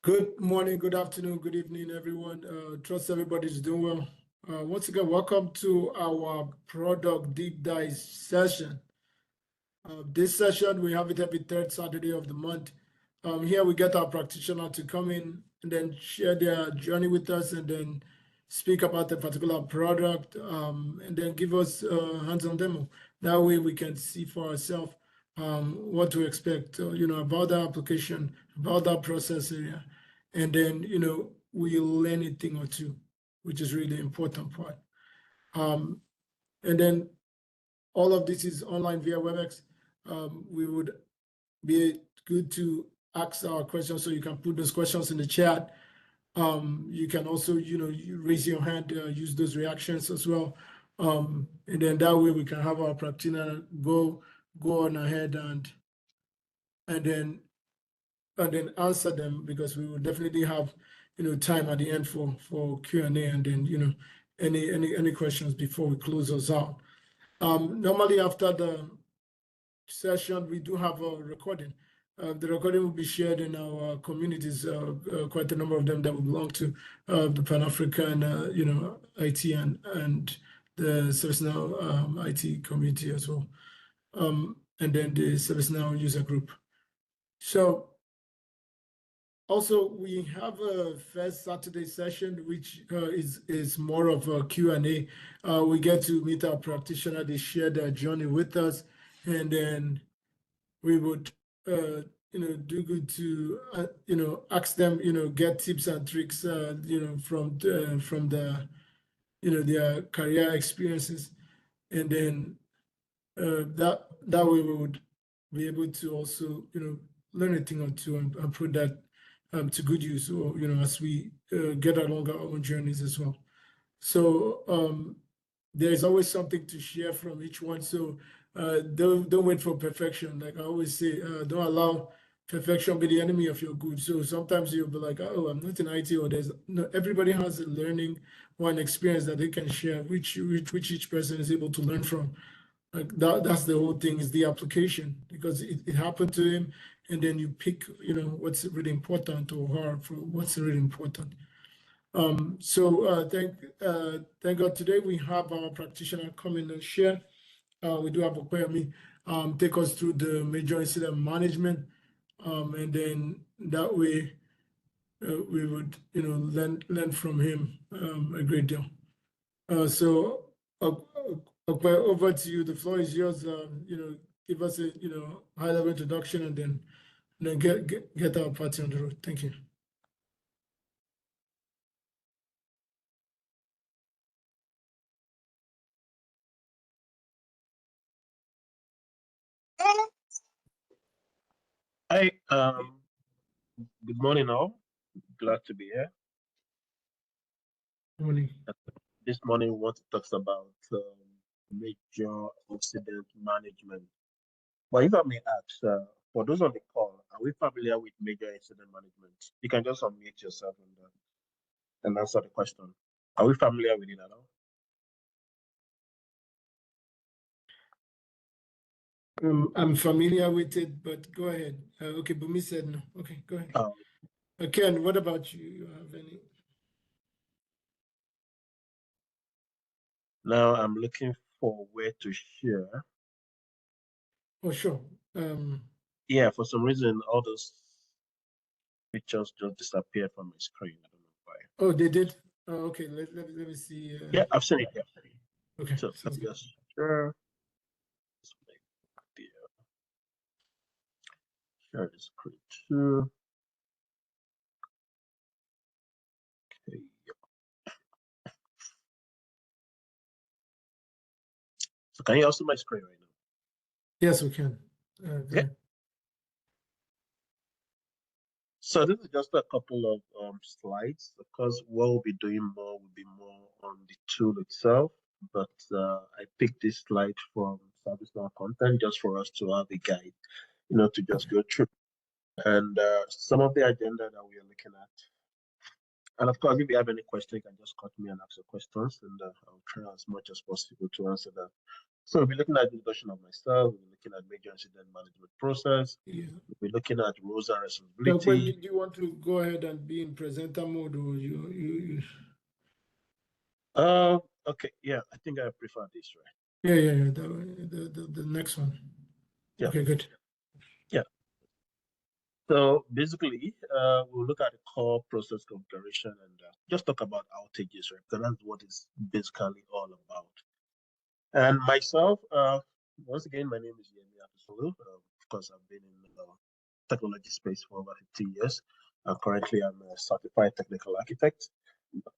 Good morning, good afternoon, good evening, everyone. Trust everybody's doing well. Once again, welcome to our product deep dive session. This session, we have it every third Saturday of the month. Here we get our practitioner to come in and then share their journey with us and then speak about a particular product and then give us a hands-on demo. That way we can see for ourselves what to expect, about the application, about that process area. And then, we'll learn a thing or two, which is really important part. And then all of this is online via WebEx. We would be good to ask our questions, so you can put those questions in the chat. You can also, you raise your hand, use those reactions as well. And then that way we can have our practitioner go on ahead and then answer them, because we will definitely have time at the end for Q&A, and then any questions before we close us out. Normally after the session we do have a recording. The recording will be shared in our communities, quite a number of them that belong to the Pan-African IT and the ServiceNow IT community as well, and then the ServiceNow user group. So also, we have a first Saturday session, which is more of a Q&A. We get to meet our practitioner, they share their journey with us, and then we would, do good to, ask them, get tips and tricks, from their career experiences, and then that way we would be able to also, learn a thing or two and put that to good use, or as we get along our own journeys as well. So there's always something to share from each one. So don't wait for perfection. Like I always say, don't allow perfection be the enemy of your good. So sometimes you'll be like, oh, I'm not in IT, or everybody has a learning or an experience that they can share, which each person is able to learn from. Like that's the whole thing, is the application, because it happened to him, and then you pick, what's really important, or her for what's really important. So thank God today we have our practitioner come in and share. We do have Okoyemi take us through the major incident management, and then that way we would learn from him a great deal. So over to you. The floor is yours. Give us a high level introduction, and then get our party on the road. Thank you. Hi, good morning all. Glad to be here. Good morning. This morning we want to talk about major incident management. But if I may ask, for those on the call, are we familiar with major incident management? You can just unmute yourself and answer the question. Are we familiar with it at all? I'm familiar with it, but go ahead. Okay, Bumi said no. Okay, go ahead. Ken, what about you? You have any? Now I'm looking for where to share. Oh, sure. Yeah, for some reason, all those pictures just disappeared from my screen. I don't know why. Oh, they did? Oh, okay, let me see. Yeah, I've seen it. Yeah. Okay. So let me just share. Share the screen too. Okay. So can you also see my screen right now? Yes, we can. Okay. So this is just a couple of slides. Of course, what we'll be doing more will be more on the tool itself, but I picked this slide from ServiceNow content just for us to have a guide, to just go through. And some of the agenda that we are looking at. And of course, if you have any questions, you can just cut me and ask your questions, and I'll try as much as possible to answer that. So we'll be looking at the introduction of myself, we'll be looking at major incident management process, Yeah. we'll be looking at roles and So, but responsibility. you want to go ahead and be in presenter mode, or you Okay, yeah, I think I prefer this, right? yeah, the next one. Yeah, Okay, good. yeah. So basically, we'll look at the core process configuration and just talk about outages, right? Because that's what it's basically all about. And myself, once again, my name is Yemi Apisolu. Of course, I've been in the technology space for over 15 years. Currently, I'm a certified technical architect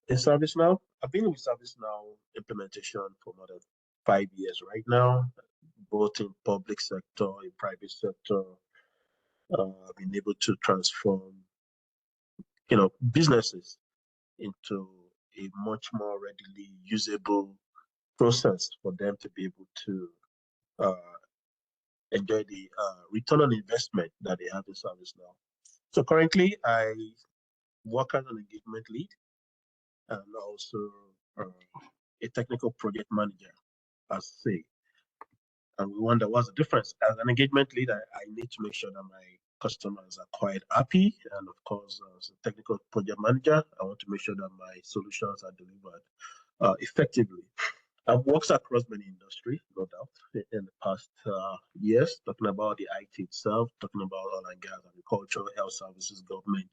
in ServiceNow. I've been with ServiceNow implementation for more than 5 years right now, both in public sector, in private sector. I've been able to transform, businesses into a much more readily usable process for them to be able to uh, enjoy the return on investment that they have in ServiceNow. So currently, I work as an engagement lead and also a technical project manager, as say. And we wonder what's the difference. As an engagement lead, I need to make sure that my customers are quite happy. And of course, as a technical project manager, I want to make sure that my solutions are delivered effectively. I've worked across many industries, no doubt, in the past years, talking about the IT itself, talking about oil and gas, agriculture, health services, government,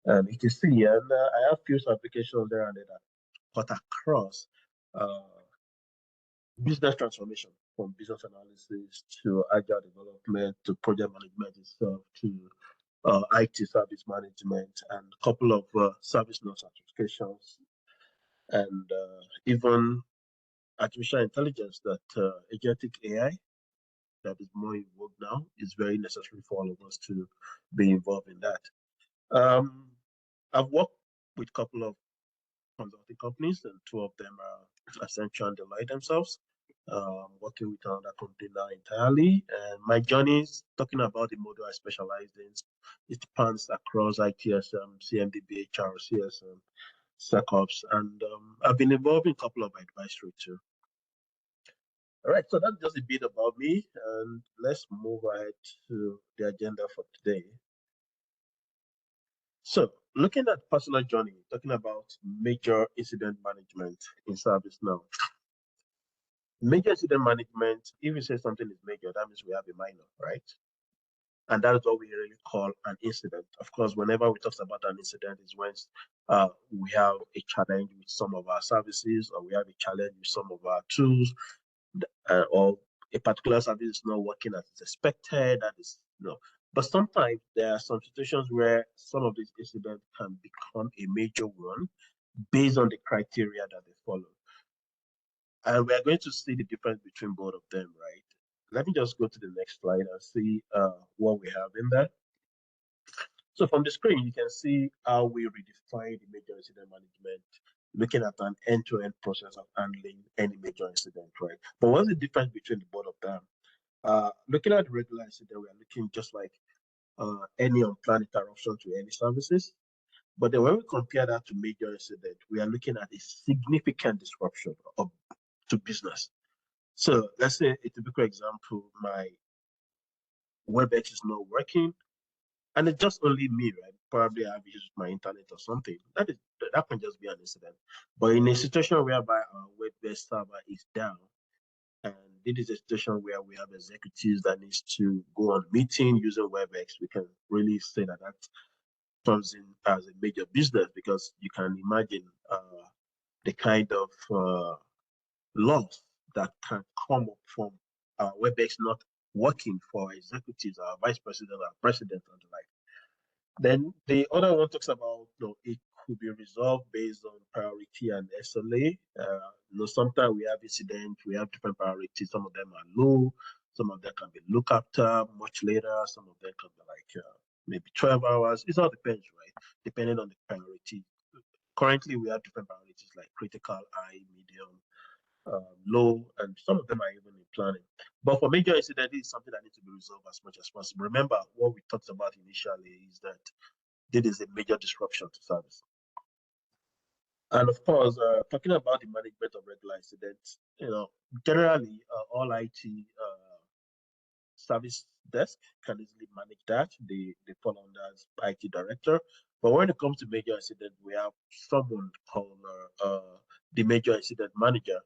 and etc. And I have few applications there and there that cut across uh, business transformation, from business analysis to agile development to project management itself to IT service management and a couple of service note certifications and even artificial intelligence, that agentic AI that is more in vogue now, is very necessary for all of us to be involved in that. I've worked with a couple of consulting companies, and two of them are Accenture and Deloitte themselves. Working with another company now entirely, and my journey is talking about the model I specialize in. It spans across ITSM, CMDB, HR, CSM, SecOps, and I've been involved in a couple of advisory too. All right, so that's just a bit about me, and let's move ahead to the agenda for today. So, looking at personal journey, talking about major incident management in ServiceNow. Major incident management, if you say something is major, that means we have a minor, right? And that is what we really call an incident. Of course, whenever we talk about an incident, is when we have a challenge with some of our services, or we have a challenge with some of our tools, or a particular service is not working as expected. That is, But sometimes there are some situations where some of these incidents can become a major one based on the criteria that they follow. And we're going to see the difference between both of them, right? Let me just go to the next slide and see what we have in there. So from the screen, you can see how we redefine the major incident management, looking at an end-to-end process of handling any major incident, right? But what's the difference between the both of them? Looking at regular incident, we are looking just like any unplanned interruption to any services. But then when we compare that to major incident, we are looking at a significant disruption to business. So let's say a typical example, my WebEx is not working, and it's just only me, right? Probably I have issues with my internet or something. That can just be an incident. But in a situation whereby our web-based server is down, and this is a situation where we have executives that needs to go on meeting using WebEx, we can really say that that comes in as a major business, because you can imagine the kind of loss that can come up from WebEx not working for executives, our vice president, our president, and the like. Then the other one talks about, it could be resolved based on priority and SLA. Sometimes we have incidents, we have different priorities. Some of them are low, some of them can be looked after much later, some of them can be like maybe 12 hours. It all depends, right? Depending on the priority. Currently, we have different priorities like critical, high, medium, low, and some of them are even in planning. But for major incident, it's something that needs to be resolved as much as possible. Remember, what we talked about initially is that this is a major disruption to service. And of course, talking about the management of regular incidents, generally all IT service desk can easily manage that. They fall under as IT director. But when it comes to major incident, we have someone called the major incident manager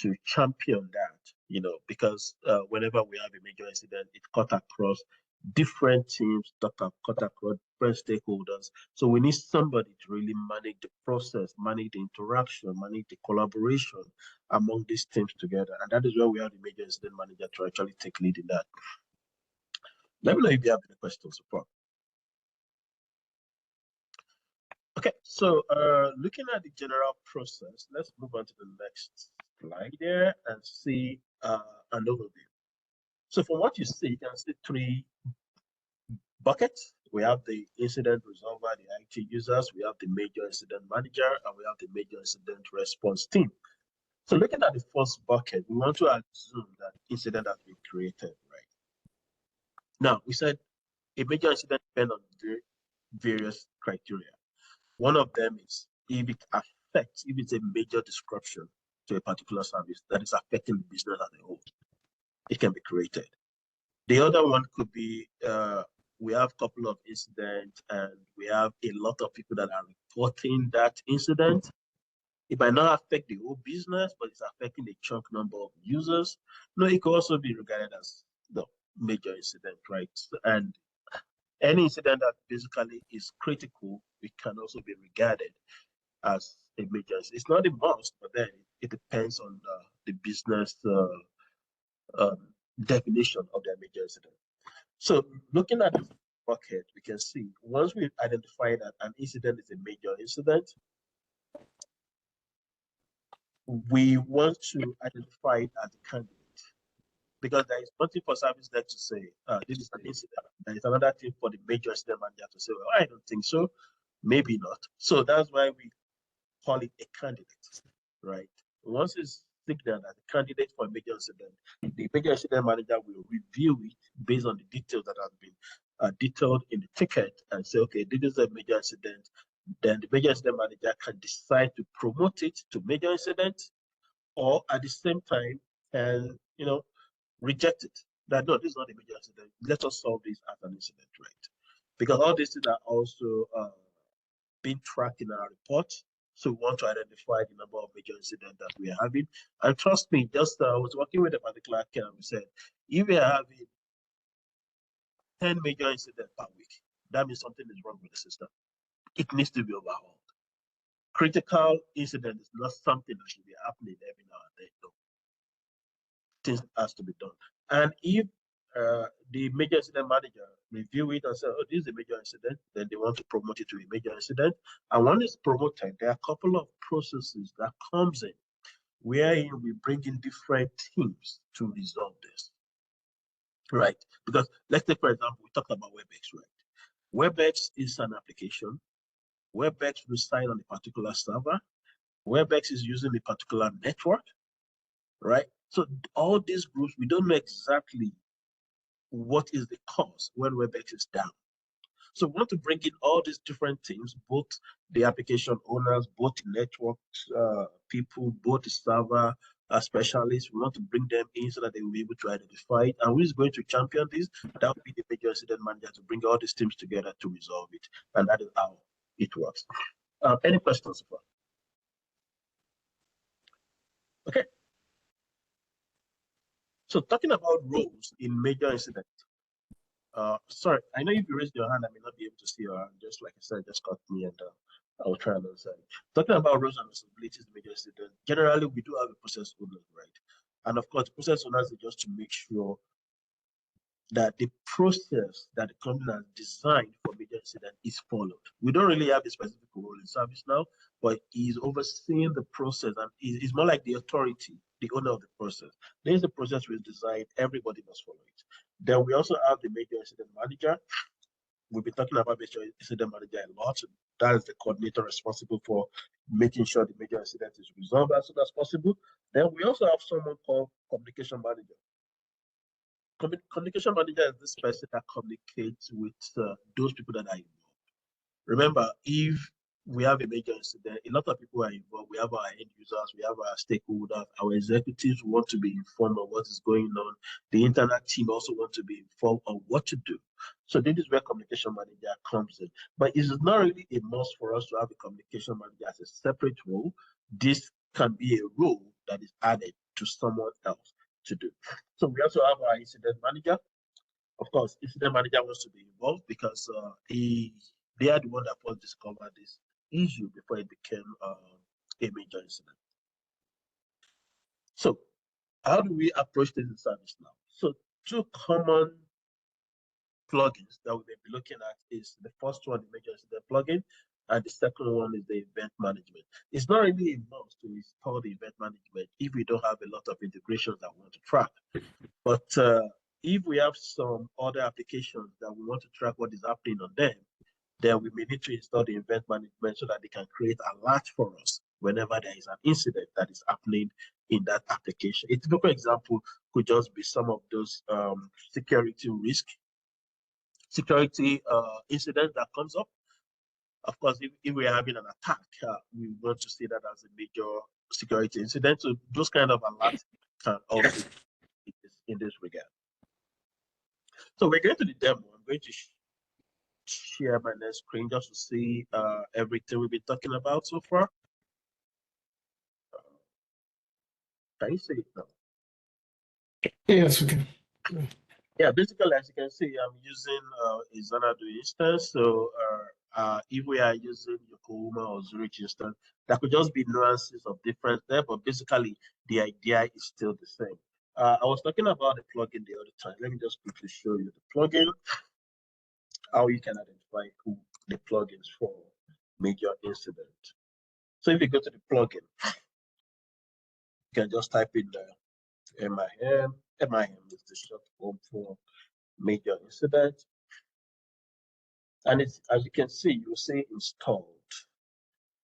to champion that, because whenever we have a major incident, it cut across different teams, cut across different stakeholders. So we need somebody to really manage the process, manage the interaction, manage the collaboration among these teams together. And that is where we have the major incident manager to actually take lead in that. Let me know if you have any questions so far. Okay, so looking at the general process, let's move on to the next slide there and see an overview. So from what you see, you can see 3 buckets. We have the incident resolver, the IT users, we have the major incident manager, and we have the major incident response team. So looking at the first bucket, we want to assume that incident has been created, right? Now, we said a major incident depends on various criteria. One of them is if it's a major disruption to a particular service that is affecting the business as a whole, it can be created. The other one could be we have a couple of incidents and we have a lot of people that are reporting that incident. It might not affect the whole business, but it's affecting a chunk number of users. No, it could also be regarded as the major incident, right? And any incident that basically is critical, it can also be regarded as a major. It's not a must, but then it depends on the business definition of their major incident. So looking at this bucket, we can see once we identify that an incident is a major incident, we want to identify it as a candidate. Because there is nothing for service desk to say, this is an incident. There is another thing for the major incident manager to say, well, I don't think so, maybe not. So that's why we call it a candidate, right? Once it's signaled as a candidate for a major incident, the major incident manager will review it based on the details that have been detailed in the ticket and say, okay, this is a major incident. Then the major incident manager can decide to promote it to major incident, or at the same time, and reject it. That no, this is not a major incident. Let us solve this as an incident, right? Because all these things are also being tracked in our report. So we want to identify the number of major incidents that we are having. And trust me, just I was working with a particular account, we said, if we are having 10 major incidents per week, that means something is wrong with the system. It needs to be overhauled. Critical incident is not something that should be happening every now and then. No. Things has to be done. And if the major incident manager review it and say, oh, this is a major incident, then they want to promote it to a major incident. And when it's promoted, there are a couple of processes that comes in wherein we bring in different teams to resolve this, right? Because let's take, for example, we talked about WebEx, right? WebEx is an application. WebEx resides on a particular server. WebEx is using a particular network, right? So all these groups, we don't know exactly what is the cause when WebEx is down. So we want to bring in all these different teams, both the application owners, both the network people, both the server specialists. We want to bring them in so that they will be able to identify it. And who is going to champion this? That will be the major incident manager to bring all these teams together to resolve it. And that is how it works. Any questions so far? Okay. So talking about roles in major incidents. Sorry, I know if you raised your hand, I may not be able to see your hand. Just like I said, just cut me and I will try and answer. Talking about roles and responsibilities in major incidents, generally we do have a process owner, right? And of course, the process owners is just to make sure that the process that the company has designed for major incident is followed. We don't really have a specific role in service now, but he's overseeing the process and he's more like the authority, the owner of the process. There's the process we designed, everybody must follow it. Then we also have the major incident manager. We'll be talking about major incident manager a lot. That is the coordinator responsible for making sure the major incident is resolved as soon as possible. Then we also have someone called communication manager. Communication manager is this person that communicates with those people that are involved. Remember, if we have a major incident, a lot of people are involved. We have our end users, we have our stakeholders, our executives want to be informed of what is going on. The internal team also want to be informed on what to do. So this is where communication manager comes in. But it's not really a must for us to have a communication manager as a separate role. This can be a role that is added to someone else to do. So we also have our incident manager. Of course, incident manager wants to be involved because they are the one that first discovered this issue before it became a major incident. So how do we approach this in service now? So two common plugins that we may be looking at is the first one, the major incident plugin, and the second one is the event management. It's not really a must to install the event management if we don't have a lot of integrations that we want to track. But if we have some other applications that we want to track what is happening on them, then we may need to install the event management so that they can create alerts for us whenever there is an incident that is happening in that application. A typical example could just be some of those security incident that comes up. Of course, if we're having an attack, we want to see that as a major security incident. So those kind of alerts can also be in this regard. So we're going to the demo. I'm going to share my next screen just to see everything we've been talking about so far. Can you see it now? Yes, we can. Yeah, basically, as you can see, I'm using a Xanadu instance. So if we are using Yokohama or Zurich instance, there could just be nuances of difference there, but basically the idea is still the same. I was talking about the plugin the other time. Let me just quickly show you the plugin, how you can identify who the plugins for major incident. So if you go to the plugin, you can just type in the MIM. MIM is the short form for major incident. And it's, as you can see, you say installed.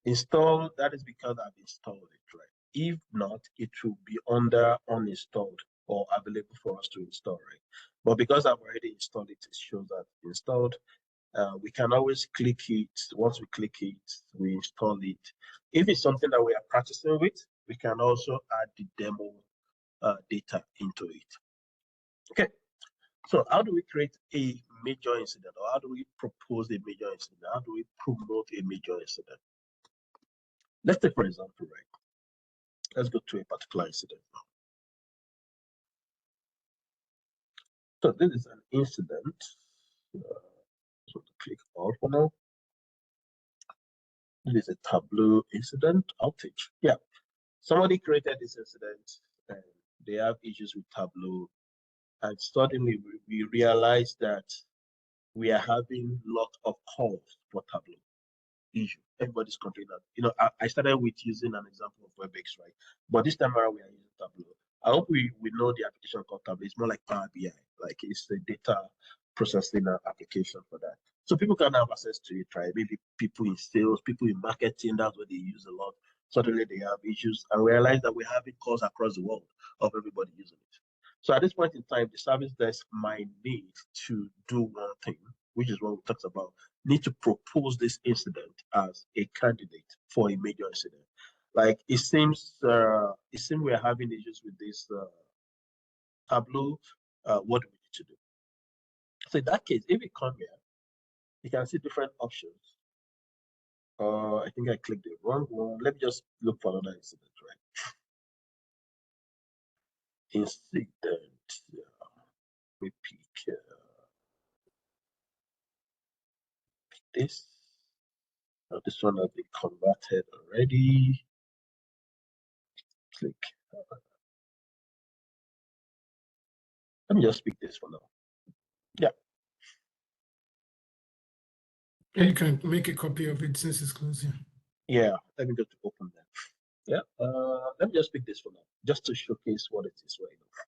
Installed, that is because I've installed it, right? If not, it will be under uninstalled or available for us to install, right? But because I've already installed it, it shows that installed. We can always click it. Once we click it, we install it. If it's something that we are practicing with, we can also add the demo data into it. Okay, so how do we create a major incident, or how do we propose a major incident? How do we promote a major incident? Let's take, for example, right? Let's go to a particular incident now. So this is an incident. So to click all for now. This is a Tableau incident outage. Yeah, somebody created this incident and they have issues with Tableau, and suddenly we realize that we are having a lot of calls for Tableau issue. Everybody's complaining. You know, I started with using an example of WebEx, right? But this time around we are using Tableau. I hope we know the application called Tableau. It's more like Power BI, like it's a data processing application for that. So people can have access to it, right? Maybe people in sales, people in marketing, that's what they use a lot. Suddenly they have issues and realize that we're having calls across the world of everybody using it. So at this point in time, the service desk might need to do one thing, which is what we talked about, need to propose this incident as a candidate for a major incident. Like it seems we're having issues with this Tableau. What do we need to do? So in that case, if we come here, you can see different options. I think I clicked the wrong one. Let me just look for another incident, right? Incident. We pick this. This one has been converted already. Click. Let me just pick this for now. Yeah. Yeah, you can make a copy of it since it's closed. Yeah. Let me go to open that. Yeah. Let me just pick this for now, just to showcase what it is right now.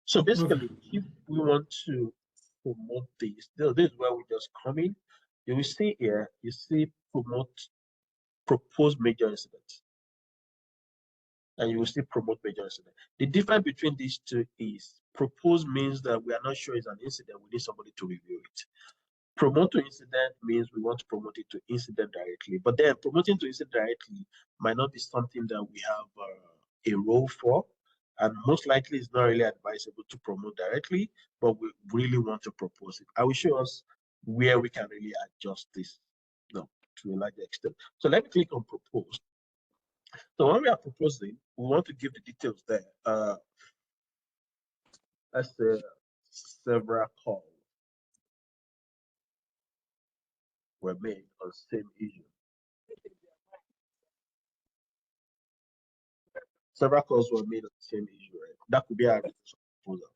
So basically, if we want to promote this is where we just come in. You will see here, you see propose major incidents. And you will see promote major incident. The difference between these two is propose means that we are not sure it's an incident, we need somebody to review it. Promote to incident means we want to promote it to incident directly, but then promoting to incident directly might not be something that we have a role for, and most likely it's not really advisable to promote directly, but we really want to propose it. I will show us where we can really adjust this to a large extent. So let me click on propose. So when we are proposing, we want to give the details there. Let's say several calls were made on same issue. Several calls were made on the same issue, right? That could be our proposal.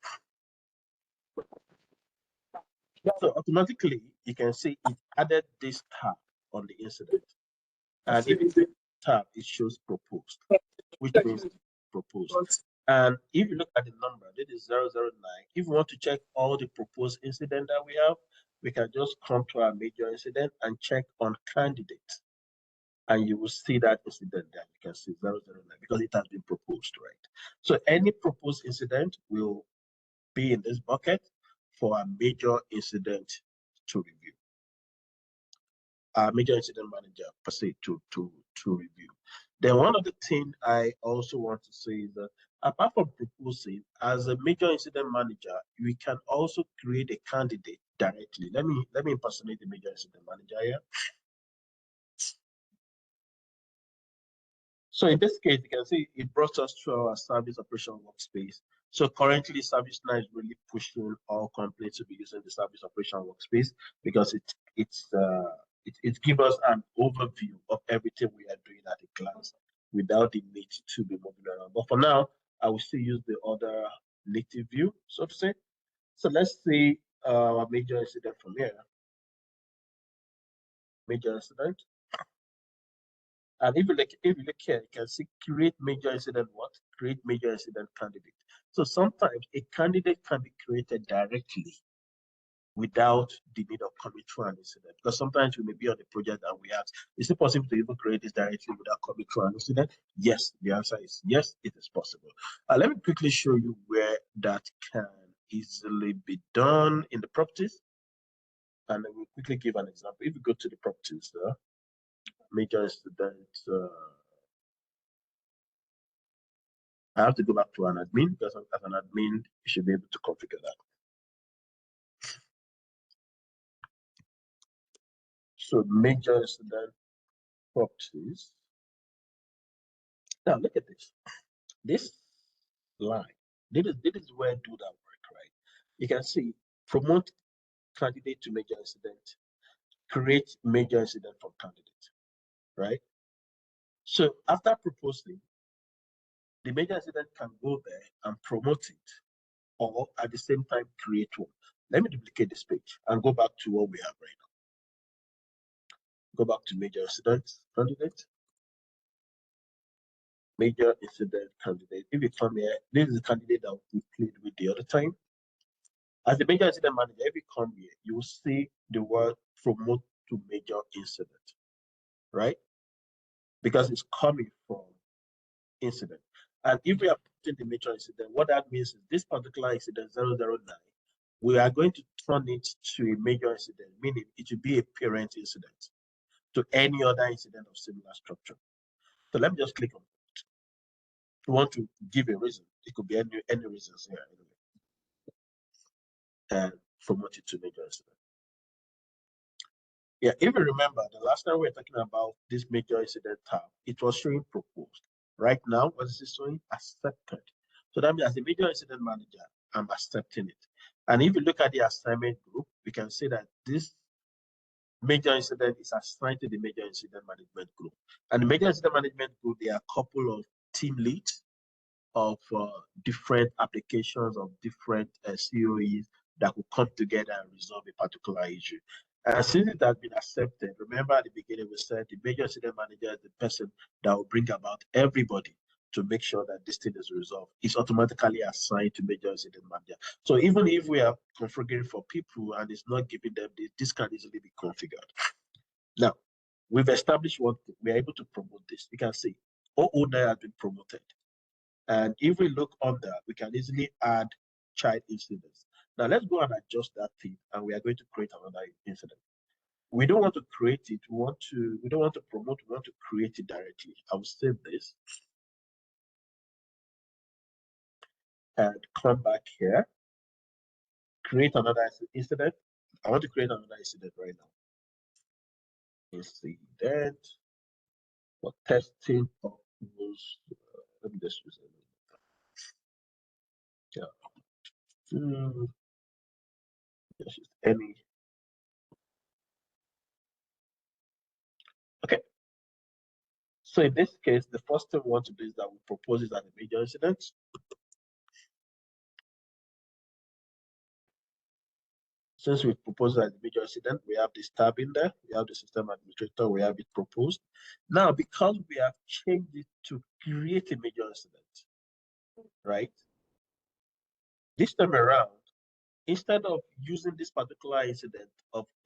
So automatically, you can see it added this tab on the incident. And if you tab, it shows proposed, which means proposed. And if you look at the number, this is 009. If we want to check all the proposed incident that we have, we can just come to our major incident and check on candidates. And you will see that incident there. You can see 009 because it has been proposed, right? So any proposed incident will be in this bucket for a major incident to review. Our major incident manager per se to review. Then one of the things I also want to say is that apart from proposing, as a major incident manager, we can also create a candidate directly. Let me impersonate the major incident manager here. So in this case, you can see it brought us to our service operation workspace. So currently, ServiceNow is really pushing all companies to be using the service operation workspace because it gives us an overview of everything we are doing at a glance without the need to be moving around. But for now, I will still use the other native view, so to say. So let's see our major incident from here. Major incident. And if you look here, you can see create major incident what? Create major incident candidate. So sometimes a candidate can be created directly without the need of coming through an incident. Because sometimes we may be on a project and we ask, is it possible to even create this directly without coming through an incident? Yes, the answer is yes, it is possible. Let me quickly show you where that can easily be done in the properties. And I will quickly give an example. If you go to the properties, major incident, I have to go back to an admin because as an admin, you should be able to configure that. So major incident properties. Now look at this. This line, this is where do that work, right? You can see promote candidate to major incident, create major incident from candidate, right? So after proposing, the major incident can go there and promote it, or at the same time create one. Let me duplicate this page and go back to what we have right now. Go back to major incident candidate. Major incident candidate. If you come here, this is the candidate that we played with the other time. As the major incident manager, if you come here, you will see the word promote to major incident, right? Because it's coming from incident. And if we are putting the major incident, what that means is this particular incident 009, we are going to turn it to a major incident, meaning it will be a parent incident to any other incident of similar structure. So let me just click on it. We want to give a reason. It could be any reasons here anyway. And promote it to major incident. Yeah, if you remember, the last time we were talking about this major incident tab, it was showing proposed. Right now, what is it showing? Accepted. So that means as a major incident manager, I'm accepting it. And if you look at the assignment group, we can see that this major incident is assigned to the major incident management group. And the major incident management group, there are a couple of team leads of different applications of different COEs that will come together and resolve a particular issue. And since it has been accepted, remember at the beginning we said the major incident manager is the person that will bring about everybody to make sure that this thing is resolved. It's automatically assigned to major incident manager. So even if we are configuring for people and it's not giving them this can easily be configured. Now, we've established one thing. We are able to promote this. You can see 009 has been promoted. And if we look under, we can easily add child incidents. Now let's go and adjust that thing, and we are going to create another incident. We don't want to create it. We don't want to promote. We want to create it directly. I will save this and come back here. Create another incident. I want to create another incident right now. Incident for testing purposes. Let me just use it. Yeah. Just use any. Okay. So in this case, the first thing we want to do is that we propose it as a major incident. Since we propose as a major incident, we have this tab in there, we have the system administrator, we have it proposed. Now, because we have changed it to create a major incident, right? This time around, instead of using this particular incident,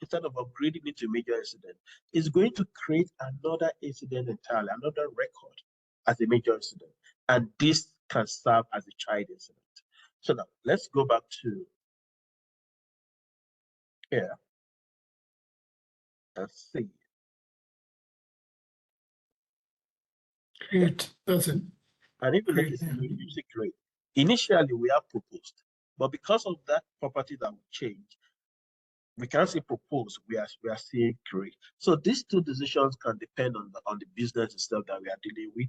instead of upgrading it to a major incident, it's going to create another incident entirely, another record as a major incident. And this can serve as a child incident. So now let's go back to here and see. Great. That's it. And if you Great, notice, yeah. you see great. Initially, we have proposed, but because of that property that we changed, we can't say propose. We are seeing create. So these two decisions can depend on the business itself that we are dealing with.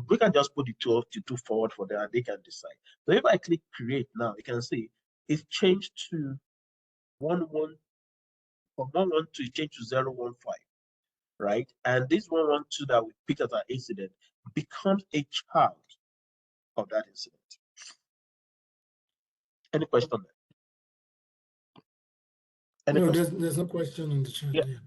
We can just put the two forward for them, and they can decide. So if I click create now, you can see it's changed to 11 from 11 to change to 015, right? And this 112 that we picked as an incident becomes a child of that incident. Any question there? No, there's no question in the chat. Yeah. Yeah.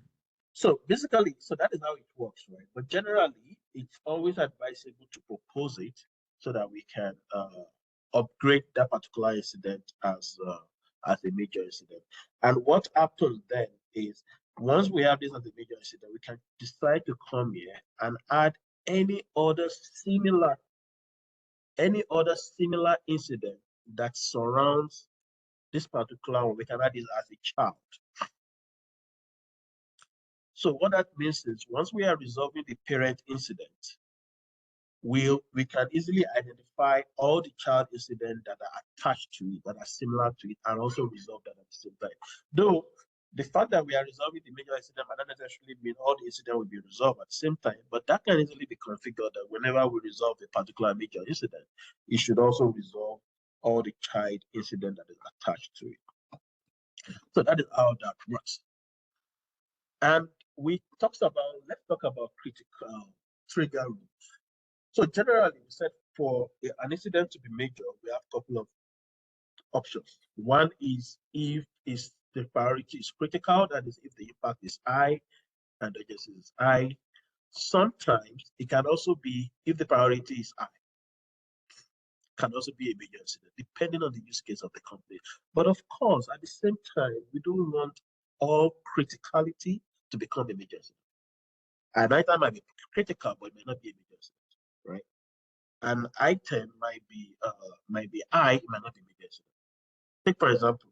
So basically, so that is how it works, right? But generally, it's always advisable to propose it so that we can upgrade that particular incident as a major incident. And what happens then is once we have this as a major incident, we can decide to come here and add any other similar incident that surrounds this particular one. We can add this as a child. So what that means is once we are resolving the parent incident, we can easily identify all the child incidents that are attached to it, that are similar to it, and also resolve that at the same time. Though the fact that we are resolving the major incident might not necessarily mean all the incident will be resolved at the same time, but that can easily be configured that whenever we resolve a particular major incident, it should also resolve all the child incident that is attached to it. So that is how that works. And let's talk about critical trigger rules. So generally, we said for an incident to be major, we have a couple of options. One is if the priority is critical, that is if the impact is high and the urgency is high. Sometimes it can also be if the priority is high, can also be a major incident, depending on the use case of the company. But of course, at the same time, we don't want all criticality to become a major incident. An item might be critical, but it may not be a major incident, right? An item might be high, it might not be major incident. Take for example,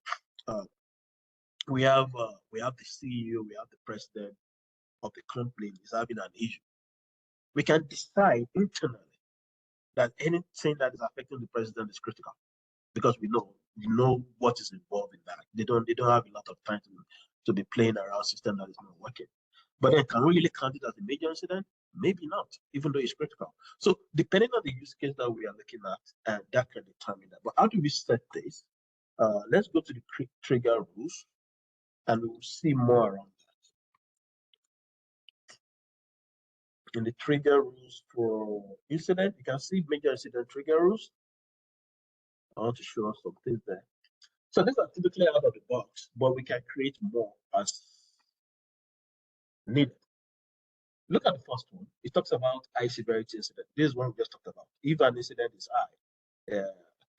we have the CEO, we have the president of the company is having an issue. We can decide internally that anything that is affecting the president is critical because we know what is involved in that. They don't have a lot of time to be playing around system that is not working. But then can we really count it as a major incident? Maybe not, even though it's critical. So depending on the use case that we are looking at, and that can determine that. But how do we set this? Let's go to the trigger rules, and we will see more around that. In the trigger rules for incident, you can see major incident trigger rules. I want to show us some things there. So these are typically out of the box, but we can create more as needed. Look at the first one. It talks about high severity incident. This is one we just talked about. If an incident is high,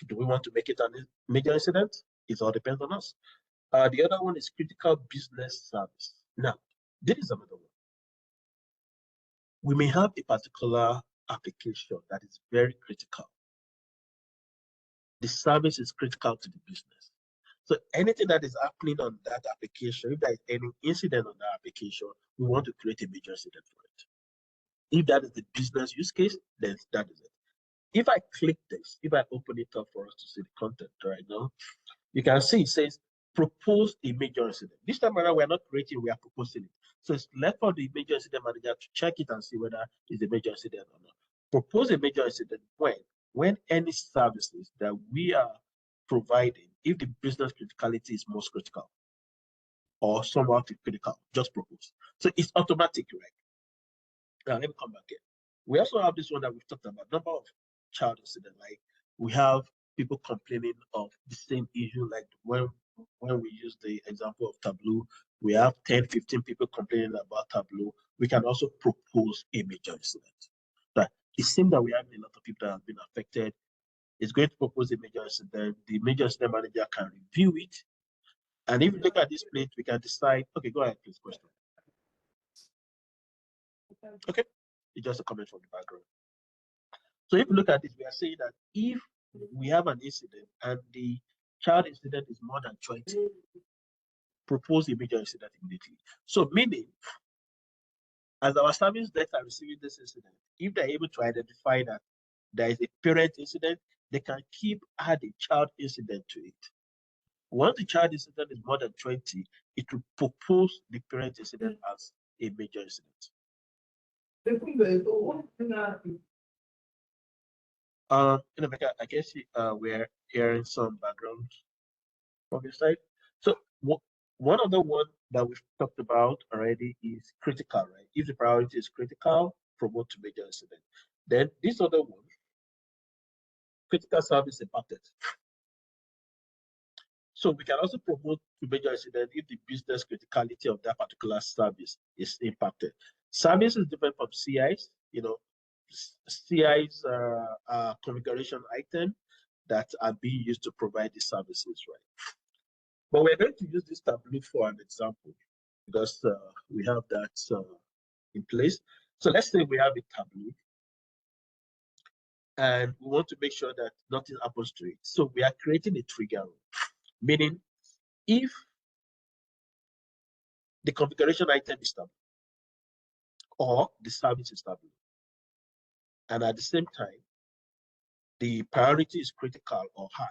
do we want to make it a major incident? It all depends on us. The other one is critical business service. Now, this is another one. We may have a particular application that is very critical. The service is critical to the business. So anything that is happening on that application, if there is any incident on that application, we want to create a major incident for it. If that is the business use case, then that is it. If I click this, if I open it up for us to see the content right now, you can see it says propose a major incident. This time around, we're not creating, we are proposing it. So it's left for the major incident manager to check it and see whether it's a major incident or not. Propose a major incident when any services that we are providing, if the business criticality is most critical or somewhat critical, just propose. So it's automatic, right? Now let me come back here. We also have this one that we've talked about, number of child incident. Like we have people complaining of the same issue, like when we use the example of Tableau, we have 10, 15 people complaining about Tableau. We can also propose a major incident. But it seems that we have a lot of people that have been affected. It's going to propose a major incident. The major incident manager can review it. And if you look at this plate, we can decide, okay, go ahead, please, question. Okay, it's just a comment from the background. So if you look at this, we are saying that if we have an incident and the child incident is more than 20, propose a major incident immediately. So meaning, as our service desks are receiving this incident, if they're able to identify that there is a parent incident, they can keep adding child incident to it. Once the child incident is more than 20, it will propose the parent incident as a major incident. I guess we're hearing some background from your side. So one other one that we've talked about already is critical, right? If the priority is critical, promote to major incident. Then this other one, critical service impacted. So we can also promote to major incident if the business criticality of that particular service is impacted. Service is different from CIs. CIs are configuration item that are being used to provide the services, right? But we're going to use this Tableau for an example because we have that in place. So let's say we have a Tableau and we want to make sure that nothing happens to it. So we are creating a trigger rule, meaning if the configuration item is Tableau or the service is Tableau, and at the same time, the priority is critical or high,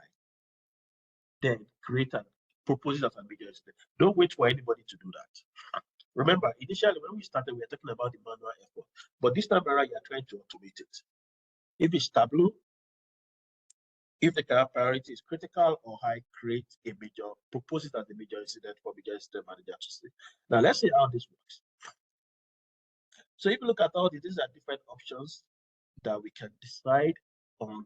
then create and propose it as a major incident. Don't wait for anybody to do that. Remember, initially when we started, we were talking about the manual effort, but this time around, you're trying to automate it. If it's Tableau, if the priority is critical or high, create a major, propose it as a major incident for major incident manager to see. Now let's see how this works. So if you look at all these are different options that we can decide on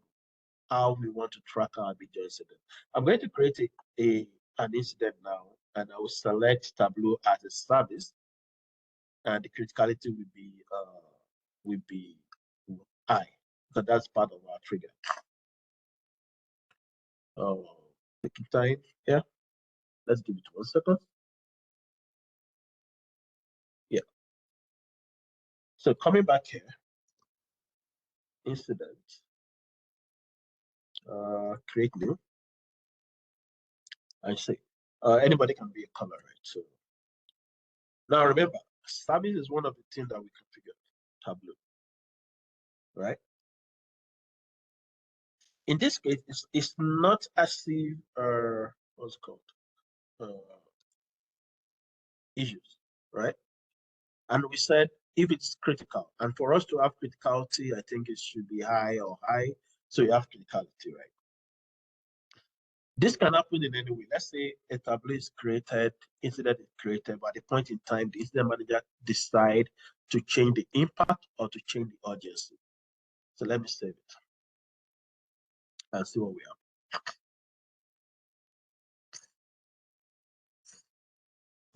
how we want to track our major incident. I'm going to create an incident now, and I will select Tableau as a service, and the criticality will be high, because that's part of our trigger. Taking time here. Let's give it 1 second. Yeah. So coming back here, incident, create new. I say anybody can be a color, right? So now remember, service is one of the things that we configure Tableau, right? In this case, it's not as if what's it called issues, right? And we said if it's critical, and for us to have criticality, I think it should be high or high. So you have criticality, right? This can happen in any way. Let's say a Tableau is created, incident is created, but at the point in time, the incident manager decide to change the impact or to change the urgency. So let me save it and see what we have.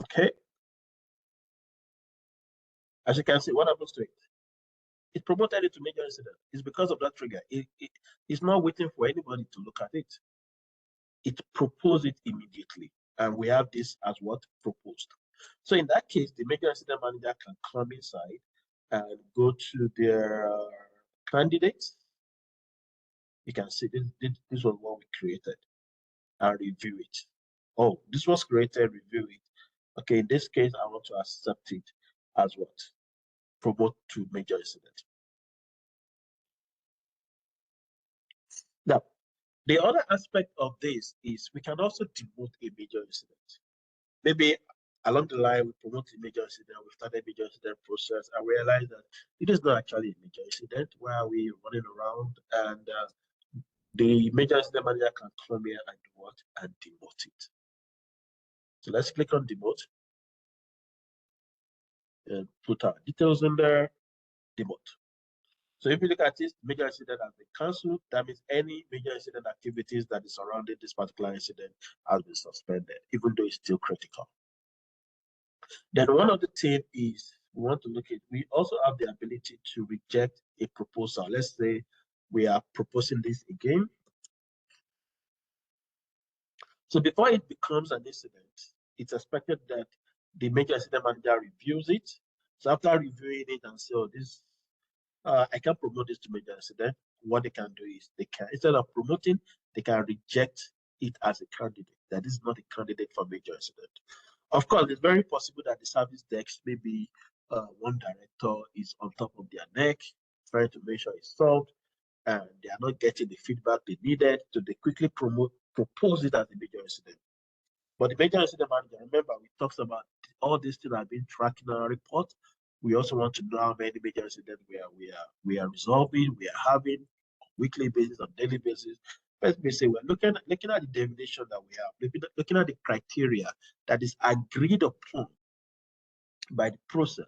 Okay. As you can see, what happens to it? It promoted it to major incident. It's because of that trigger. It's not waiting for anybody to look at it. It proposed it immediately. And we have this as what? Proposed. So in that case, the major incident manager can come inside and go to their candidates. You can see this was what we created and review it. Oh, this was created, review it. Okay, in this case, I want to accept it as what? Promote to major incident. Now, the other aspect of this is we can also demote a major incident. Maybe along the line, we promote a major incident, we start a major incident process, and realize that it is not actually a major incident. Why are we running around? And the major incident manager can come here and do what? And demote it. So let's click on demote and put our details in there, demote. So if you look at this, major incident has been cancelled. That means any major incident activities that is surrounding this particular incident has been suspended, even though it's still critical. Then one of the things is we want to look at, we also have the ability to reject a proposal. Let's say we are proposing this again. So before it becomes an incident, it's expected that the major incident manager reviews it. So after reviewing it and say, oh, this, I can promote this to major incident, what they can do is they can, instead of promoting, they can reject it as a candidate. That is not a candidate for major incident. Of course, it's very possible that the service desk, maybe one director is on top of their neck, trying to make sure it's solved, and they are not getting the feedback they needed, so they quickly propose it as a major incident. But the major incident manager, remember, we talked about all these things have been tracked in our report. We also want to know how many major incidents we are resolving, we are having on weekly basis, on daily basis. Let me say we're looking at the definition that we have, looking at the criteria that is agreed upon by the process.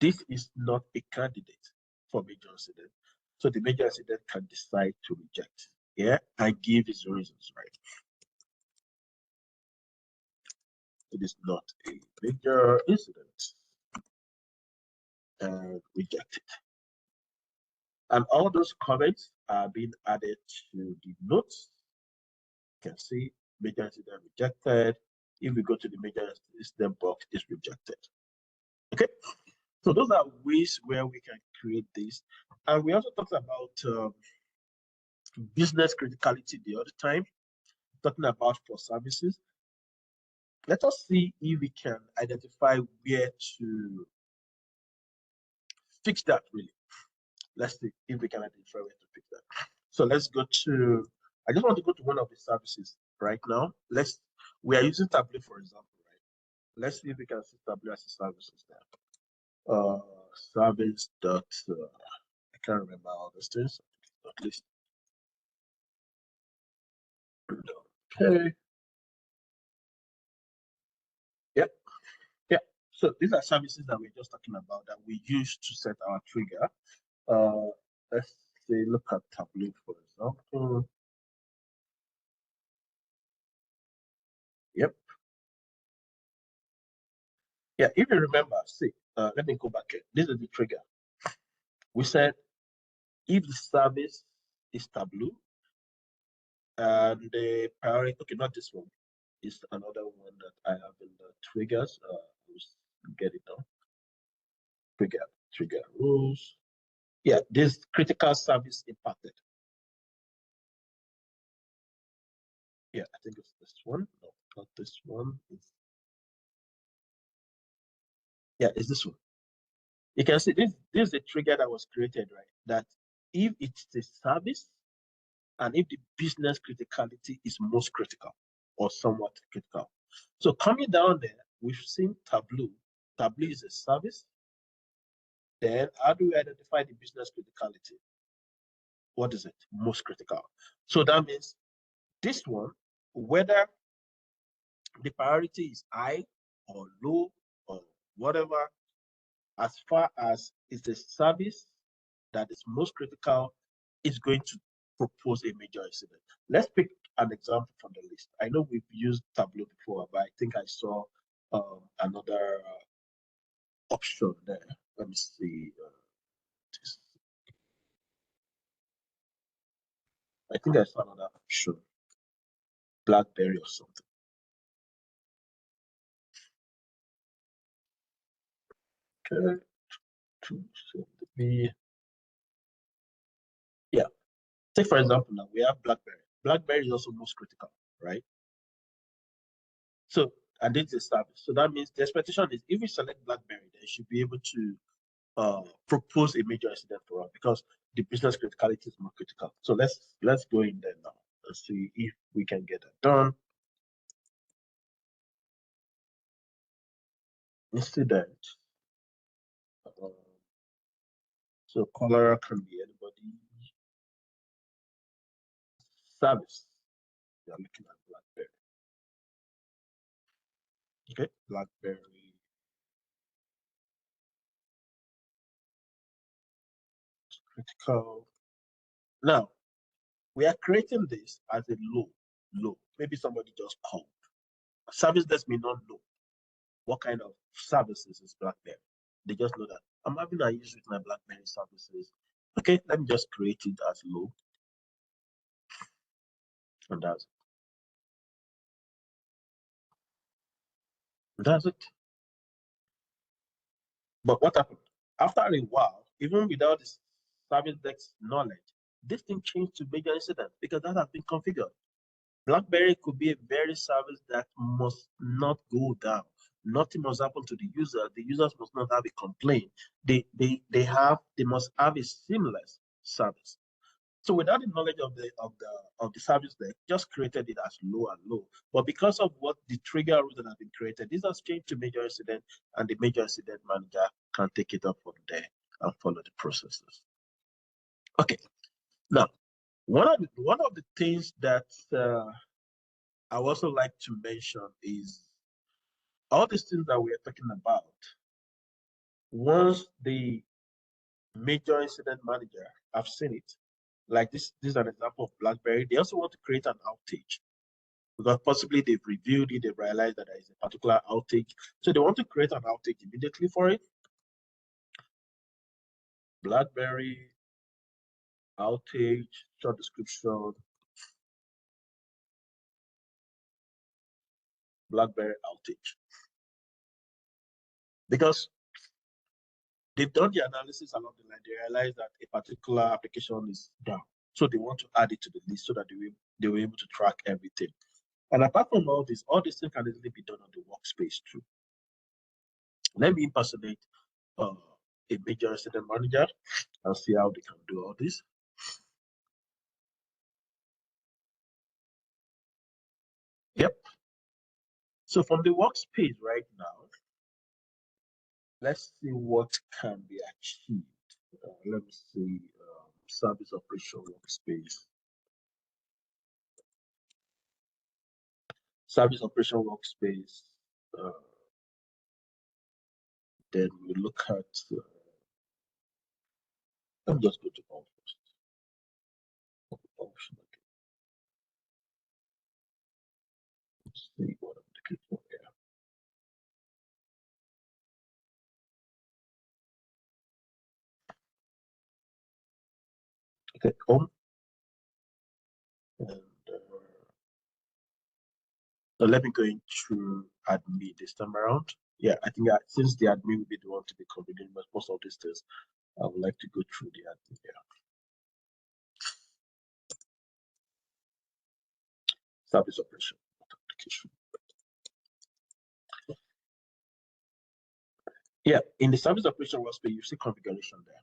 This is not a candidate for major incident. So the major incident can decide to reject, yeah, and give his reasons, right? It is not a major incident and reject it. And all those comments are being added to the notes. You can see major incident rejected. If we go to the major incident box, it's rejected. Okay, so those are ways where we can create this. And we also talked about business criticality the other time, talking about for services. Let us see if we can identify where to fix that really. Let's see if we can identify where to fix that. So let's go to, I just want to go to one of the services right now. We are using Tableau, for example, right? Let's see if we can see Tableau as a services there. Service dot, I can't remember all those things, at least. Okay. Yep. Yeah. So these are services that we're just talking about that we use to set our trigger. Let's say, look at Tableau, for example. Yep. Yeah, if you remember, see, let me go back here. This is the trigger. We said if the service is Tableau and the priority, okay, not this one, is another one that I have in the triggers. Let's get it now. Trigger rules. Yeah, this critical service impacted. Yeah, I think it's this one. No, not this one. Yeah, it's this one. You can see this is the trigger that was created, right? That if it's a service and if the business criticality is most critical or somewhat critical. So coming down there, we've seen Tableau. Tableau is a service. Then how do we identify the business criticality? What is it? Most critical. So that means this one, whether the priority is high or low or whatever, as far as it's a service that is most critical, is going to propose a major incident. Let's pick an example from the list. I know we've used Tableau before, but I think I saw another option there. Let me see. I think I saw another option, BlackBerry or something. Okay, yeah. Take for example now we have BlackBerry. BlackBerry is also most critical, right? So, and this is service. So that means the expectation is if we select BlackBerry, they should be able to propose a major incident for us because the business criticality is more critical. So let's go in there now and see if we can get that done. Incident. So caller can be anybody. Service. We are looking at BlackBerry. Okay, BlackBerry. Critical. Now we are creating this as a low. Maybe somebody just called. Service desk may not know what kind of services is BlackBerry. They just know that I'm having an issue with my BlackBerry services. Okay, let me just create it as low. And that's it. But what happened? After a while, even without the service desk knowledge, this thing changed to major incident because that has been configured. BlackBerry could be a very service that must not go down. Nothing must happen to the user. The users must not have a complaint. They must have a seamless service. So without the knowledge of the service deck, just created it as low and low. But because of what the trigger rules that have been created, this has changed to major incident, and the major incident manager can take it up from there and follow the processes. Okay. Now, one of the things that I also like to mention is all these things that we are talking about. Once the major incident manager, I've seen it. Like this is an example of BlackBerry. They also want to create an outage because possibly they've reviewed it, they've realized that there is a particular outage. So they want to create an outage immediately for it. BlackBerry outage, short description, BlackBerry outage. Because they've done the analysis along the line, they realize that a particular application is down. So they want to add it to the list so that they were able to track everything. And apart from all these things can easily be done on the workspace too. Let me impersonate a major incident manager and see how they can do all this. Yep. So from the workspace right now, let's see what can be achieved. Let me see service operation workspace. Service operation workspace. Then we look at. Let me just go to all first. Option again. Let's see what I'm looking for here. Okay, home. And so let me go into admin this time around. Yeah, I think since the admin will be the one to be covering most of these things, I would like to go through the admin here. Service operation application. Yeah, in the service operation workspace, you see configuration there.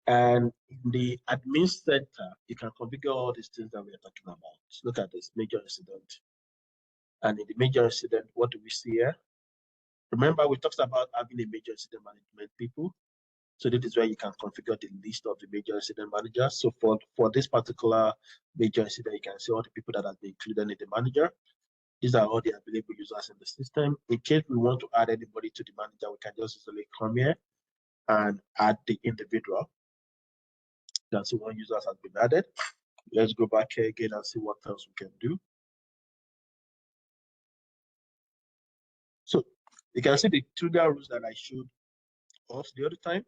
And in the admin center, you can configure all these things that we are talking about. Look at this major incident. And in the major incident, what do we see here? Remember, we talked about having a major incident management people. So this is where you can configure the list of the major incident managers. So for this particular major incident, you can see all the people that have been included in the manager. These are all the available users in the system. In case we want to add anybody to the manager, we can just easily come here and add the individual. You can see one user has been added. Let's go back here again and see what else we can do. So you can see the trigger rules that I showed us the other time.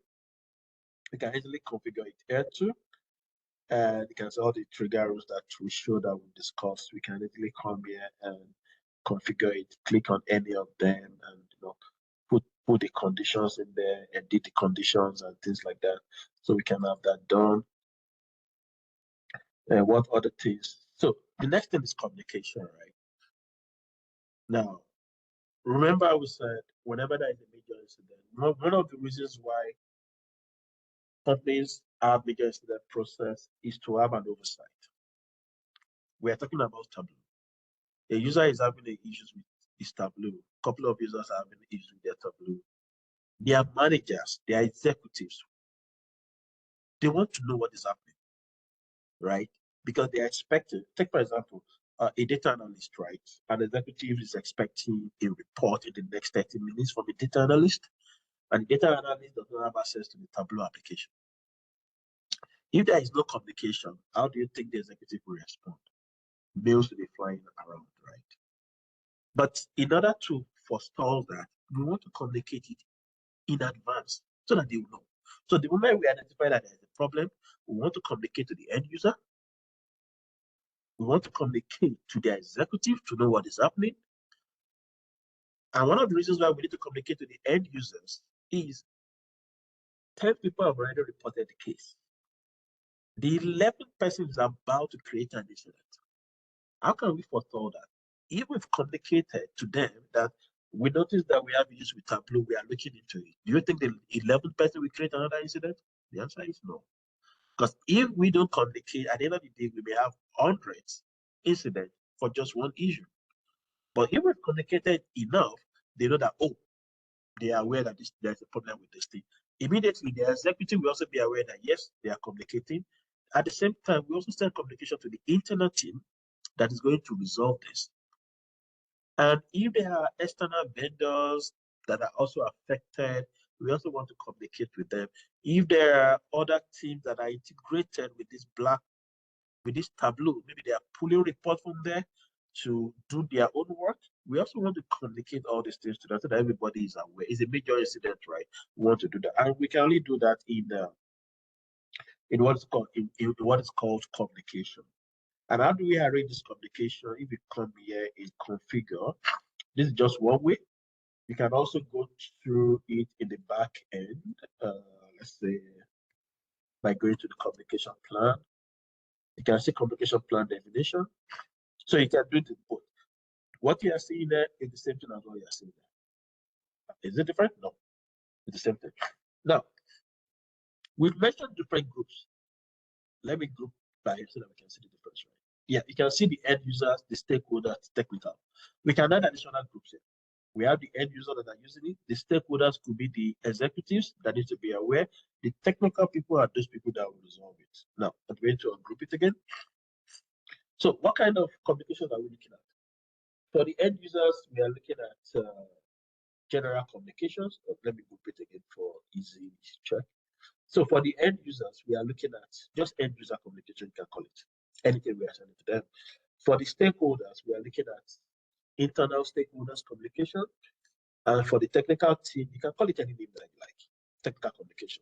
You can easily configure it here too. And you can see all the trigger rules that we showed that we discussed. We can easily come here and configure it, click on any of them, and put the conditions in there, edit the conditions and things like that. So we can have that done. And what other things? So the next thing is communication, right? Now, remember we said whenever there is a major incident, one of the reasons why companies have major incident process is to have an oversight. We are talking about Tableau. A user is having issues with his Tableau. A couple of users are having issues with their Tableau. Their managers, their executives, they want to know what is happening, right? Because they are expecting, take for example, a data analyst, right? An executive is expecting a report in the next 30 minutes from a data analyst, and the data analyst does not have access to the Tableau application. If there is no communication, how do you think the executive will respond? Mails will be flying around, right? But in order to forestall that, we want to communicate it in advance so that they will know. So the moment we identify that there is a problem, we want to communicate to the end user. We want to communicate to the executive to know what is happening. And one of the reasons why we need to communicate to the end users is 10 people have already reported the case. The 11th person is about to create an incident. How can we forestall that? If we've communicated to them that we noticed that we have issues with Tableau, we are looking into it. Do you think the 11th person will create another incident? The answer is no. Because if we don't communicate, at the end of the day, we may have hundreds incidents for just one issue. But if we've communicated enough, they know that, oh, they are aware that there's a problem with this thing. Immediately, the executive will also be aware that, yes, they are communicating. At the same time, we also send communication to the internal team that is going to resolve this. And if there are external vendors that are also affected, we also want to communicate with them. If there are other teams that are integrated with this Tableau, maybe they are pulling reports from there to do their own work. We also want to communicate all these things to them so that everybody is aware. It's a major incident, right? We want to do that, and we can only do that in what is called communication. And how do we arrange this communication? If we come here in configure, this is just one way. You can also go through it in the back end. Let's say by going to the communication plan. You can see communication plan definition. So you can do it both. What you are seeing there is the same thing as what you are seeing there. Is it different? No, it's the same thing. Now, we've mentioned different groups. Let me group by so that we can see the difference, right? Yeah, you can see the end users, the stakeholders, technical. We can add additional groups here. We have the end user that are using it. The stakeholders could be the executives that need to be aware. The technical people are those people that will resolve it. Now, I'm going to ungroup it again. So what kind of communication are we looking at? For the end users, we are looking at general communications. Let me group it again for easy check. So for the end users, we are looking at just end user communication, you can call it. Anything we are sending to them. For the stakeholders, we are looking at internal stakeholders communication. And for the technical team, you can call it any name that you like, technical communication.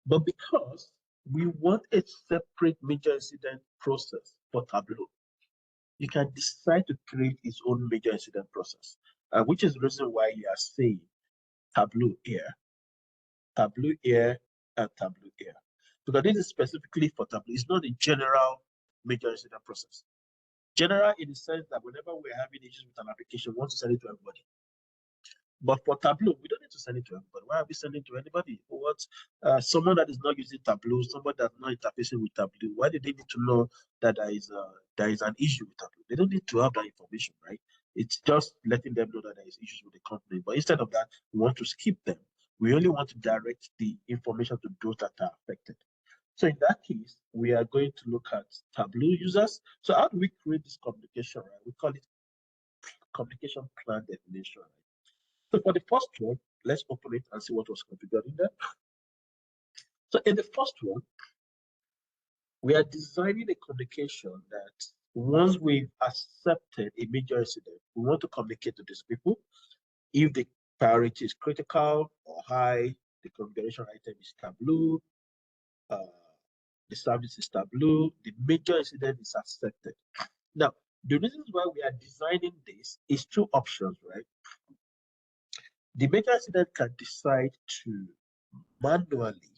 But because we want a separate major incident process for Tableau, you can decide to create its own major incident process, which is the reason why you are saying Tableau here, and Tableau here. Because this is specifically for Tableau. It's not a general major incident process. General in the sense that whenever we're having issues with an application, we want to send it to everybody. But for Tableau, we don't need to send it to everybody. Why are we sending it to anybody? What someone that is not using Tableau, somebody that's not interfacing with Tableau, why do they need to know that there is an issue with Tableau? They don't need to have that information, right? It's just letting them know that there is issues with the company. But instead of that, we want to skip them. We only want to direct the information to those that are affected. So in that case, we are going to look at Tableau users. So how do we create this communication, right? We call it communication plan definition, right? So for the first one, let's open it and see what was configured in there. So in the first one, we are designing a communication that once we've accepted a major incident, we want to communicate to these people. If the priority is critical or high, the configuration item is Tableau, the service is Tableau, the major incident is accepted. Now, the reasons why we are designing this is two options, right? The major incident can decide to manually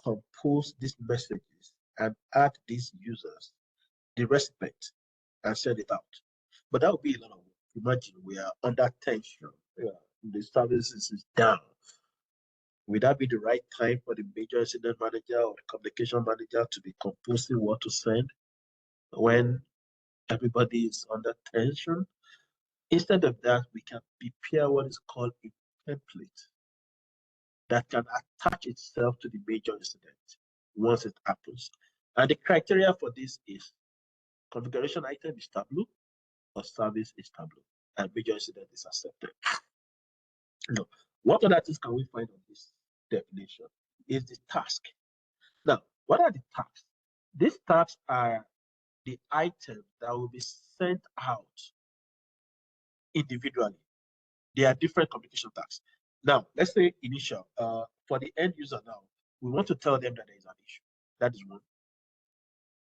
compose these messages and add these users, the recipient, and send it out. But that would be a lot of work. Imagine we are under tension. Yeah, the services is down. Would that be the right time for the major incident manager or the communication manager to be composing what to send when everybody is under tension? Instead of that, we can prepare what is called a template that can attach itself to the major incident once it happens. And the criteria for this is configuration item is Tableau or service is Tableau, and major incident is accepted. Now, what other things can we find on this definition? Is the task. Now, what are the tasks? These tasks are the items that will be sent out individually. They are different communication tasks. Now, let's say initial. For the end user now, we want to tell them that there is an issue. That is one.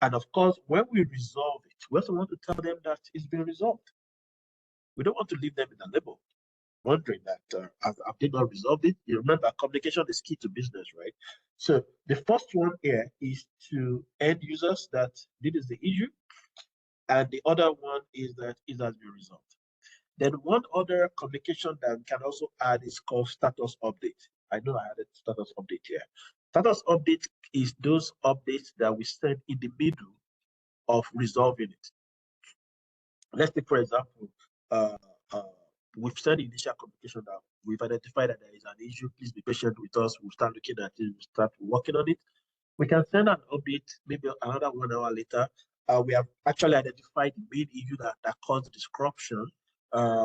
And of course, when we resolve it, we also want to tell them that it's been resolved. We don't want to leave them in a limbo, wondering that have they not resolved it? You remember, communication is key to business, right? So the first one here is to end users that this is the issue, and the other one is that it has been resolved. Then one other communication that we can also add is called status update. I know I added status update here. Status update is those updates that we send in the middle of resolving it. Let's take, for example, uh, uh, we've sent initial communication that we've identified that there is an issue. Please be patient with us. We'll start looking at it. We'll start working on it. We can send an update maybe another 1 hour later. We have actually identified the main issue that caused the disruption.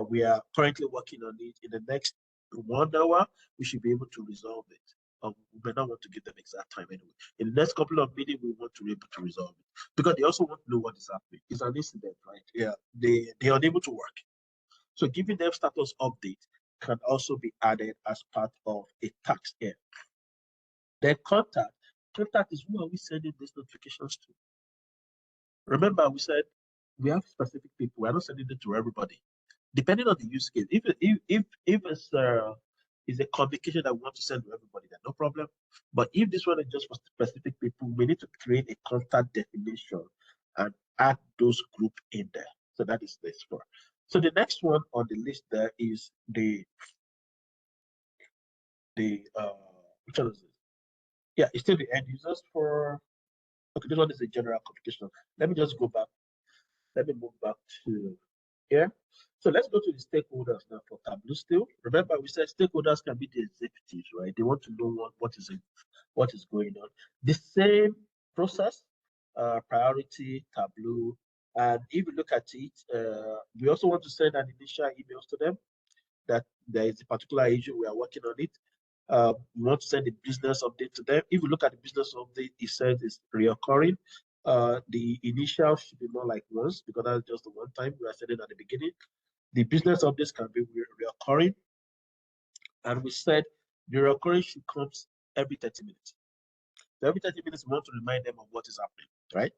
We are currently working on it. In the next 1 hour, we should be able to resolve it. We may not want to give them exact time anyway. In the next couple of meetings, we want to be able to resolve it because they also want to know what is happening. It's an incident, right? Yeah, they are unable to work. So giving them status update can also be added as part of a task here. Then contact. Contact is who are we sending these notifications to? Remember, we said we have specific people. We're not sending it to everybody. Depending on the use case, if it's a communication that we want to send to everybody, then no problem. But if this one is just for specific people, we need to create a contact definition and add those group in there. So that is this for. So the next one on the list there is the which one is it? Yeah, it's still the end users for. Okay, this one is a general communication. Let me just go back. Let me move back to here. So let's go to the stakeholders now for Tableau still. Remember, we said stakeholders can be the executives, right? They want to know what is going on. The same process, priority, Tableau. And if you look at it, we also want to send an initial emails to them that there is a particular issue, we are working on it. We want to send the business update to them. If you look at the business update, it says it's reoccurring. The initial should be more like once because that's just the one time we are sending at the beginning. The business updates can be reoccurring. And we said the reoccurring should come every 30 minutes. So every 30 minutes, we want to remind them of what is happening, right?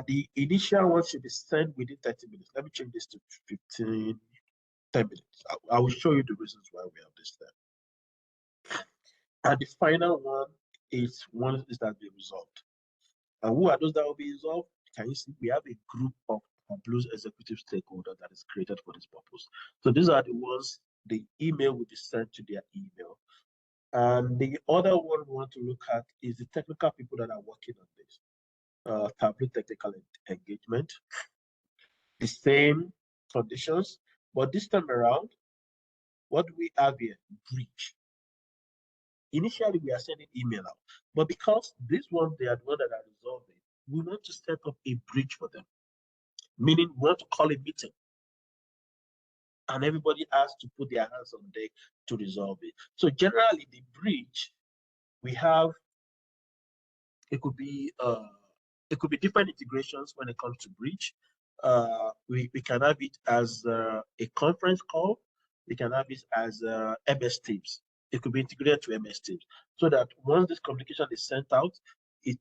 The initial one should be sent within 30 minutes. Let me change this to 10 minutes. I will show you the reasons why we have this there. And the final one is one is that be resolved. And who are those that will be resolved? Can you see we have a group of Tableau's executive stakeholders that is created for this purpose. So these are the ones the email will be sent to their email. And the other one we want to look at is the technical people that are working on this. Tableau technical engagement. The same conditions, but this time around, what do we have here? Breach. Initially, we are sending email out, but because this one, they are the one that are resolving, we want to set up a bridge for them, meaning we want to call a meeting and everybody has to put their hands on deck to resolve it. So generally, the bridge, we have, it could be different integrations when it comes to bridge. We can have it as a conference call. We can have it as MS Teams. It could be integrated to MS Teams so that once this communication is sent out, it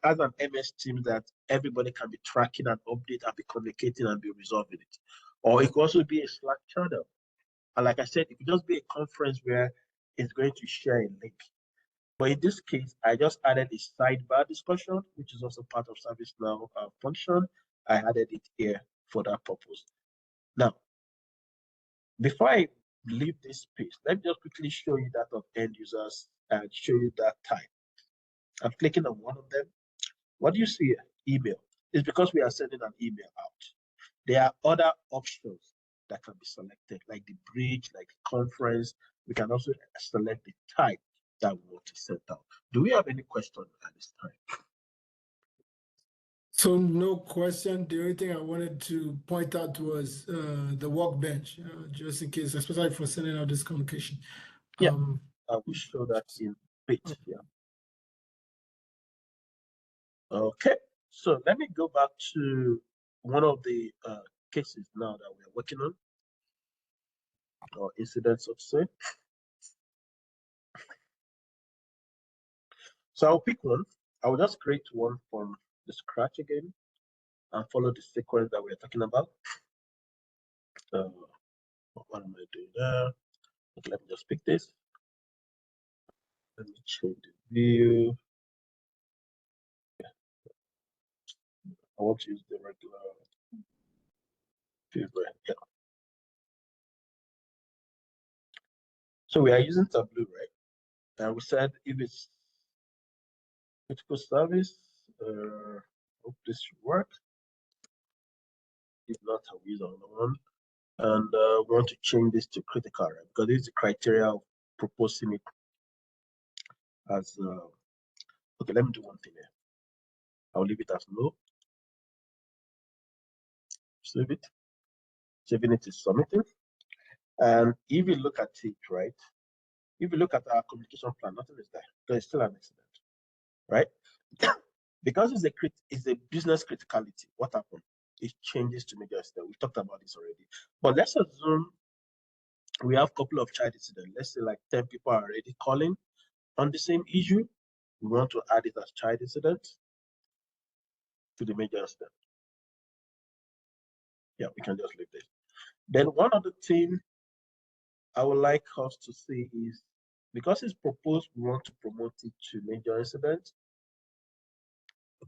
has an MS Teams that everybody can be tracking and update and be communicating and be resolving it. Or it could also be a Slack channel. And like I said, it could just be a conference where it's going to share a link. But in this case, I just added a sidebar discussion, which is also part of ServiceNow function. I added it here for that purpose. Now, before I leave this page, let me just quickly show you that of end users and show you that type. I'm clicking on one of them. What do you see here? Email. It's because we are sending an email out. There are other options that can be selected, like the bridge, like the conference. We can also select the type that we want to send out. Do we have any questions at this time? So no question. The only thing I wanted to point out was the workbench, just in case, especially for sending out this communication. Yeah, I will show that in a bit. Yeah. Okay, so let me go back to one of the cases now that we're working on, or incidents, let's say. So I'll pick one. I will just create one from the scratch again and follow the sequence that we're talking about. What am I doing there? Okay, let me just pick this. Let me change the view. Yeah. I want to use the regular view. Yeah. So we are using Tableau, right? And we said if it's critical service, hope this should work. If not, I'll use another one. And we want to change this to critical, right? Because this is the criteria of proposing it as, okay, let me do one thing here. I'll leave it as low. Save it. Saving it is submitting. And if you look at it, right? If you look at our communication plan, nothing is there. There's still an accident, right? Because it's a business criticality. What happened? It changes to major incident. We talked about this already. But let's assume we have a couple of child incidents. Let's say like 10 people are already calling on the same issue. We want to add it as child incident to the major incident. Yeah, we can just leave this. Then one other thing I would like us to see is, because it's proposed, we want to promote it to major incident.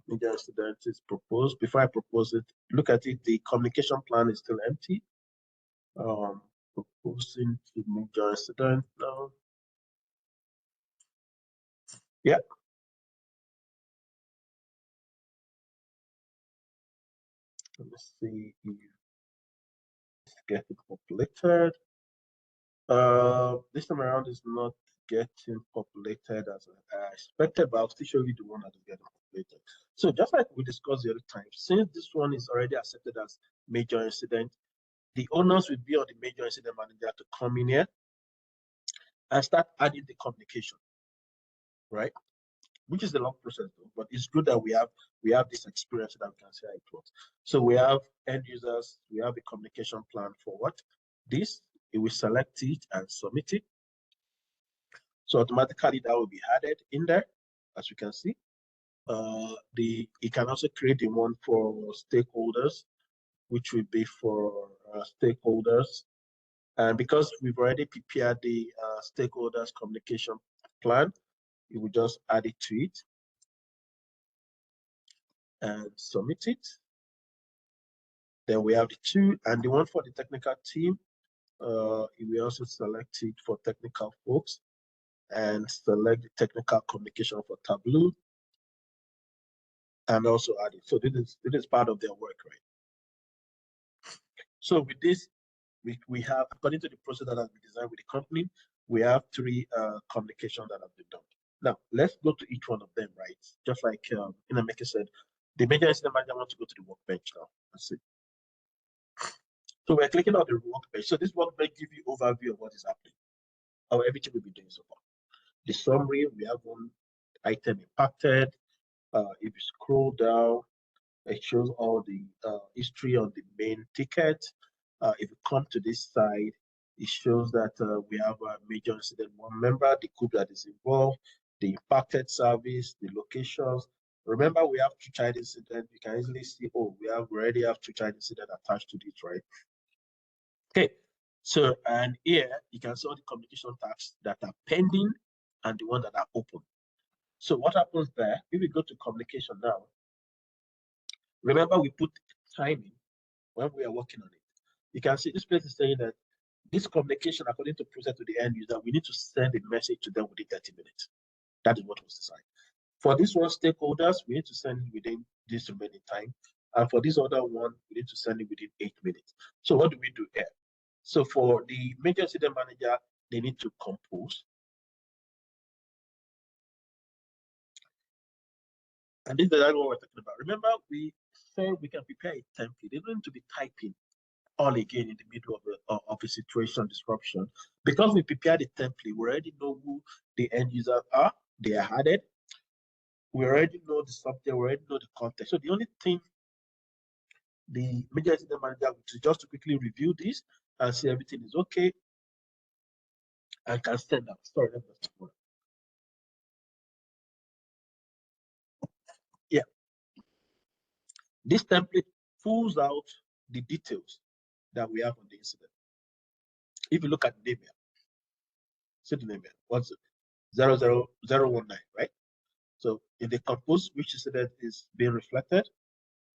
Major incident is proposed. Before I propose it, look at it, the communication plan is still empty. Proposing to major incident now. Yeah. Let me see if it's getting populated. This time around is not getting populated as I expected, but I'll still show you the one that is getting populated. So just like we discussed the other time, since this one is already accepted as major incident, the owners will be on the major incident manager to come in here and start adding the communication, right? Which is a long process though, but it's good that we have this experience so that we can see how it works. So we have end users, we have a communication plan for what? This, it will select it and submit it. So automatically that will be added in there, as you can see. It can also create the one for stakeholders, which will be for stakeholders. And because we've already prepared the stakeholders communication plan, you will just add it to it and submit it. Then we have the two, and the one for the technical team, we also select it for technical folks and select the technical communication for Tableau and also add it. So this is part of their work, right? So with this, we have, according to the process that has been designed with the company, we have three communications that have been done. Now, let's go to each one of them, right? Just like Inameke said, the major incident manager wants to go to the workbench now. That's it. So we're clicking on the workbench. So this workbench gives you overview of what is happening, how everything we'll be doing so far. The summary, we have one item impacted. If you scroll down, it shows all the history on the main ticket. If you come to this side, it shows that we have a major incident one member, the group that is involved, the impacted service, the locations. Remember, we have two child incidents. You can easily see, oh, we already have two child incidents attached to this, right? Okay, so and here you can see all the communication tasks that are pending and the ones that are open. So what happens there, if we go to communication now, remember we put timing when we are working on it. You can see this place is saying that this communication, according to process to the end user, we need to send a message to them within 30 minutes. That is what was decided. For this one, stakeholders, we need to send it within this remaining time. And for this other one, we need to send it within 8 minutes. So what do we do here? So for the major incident manager, they need to compose. And this is what we're talking about. Remember, we said we can prepare a template. They don't need to be typing all again in the middle of a situation disruption. Because we prepared the template, we already know who the end users are, they are added. We already know the subject, we already know the context. So the only thing the major incident manager will do just to quickly review this and see everything is okay and can send out. Sorry, yeah. This template pulls out the details that we have on the incident. If you look at the name here, see the name here, what's it? 00019, right? So if they compose which incident is being reflected,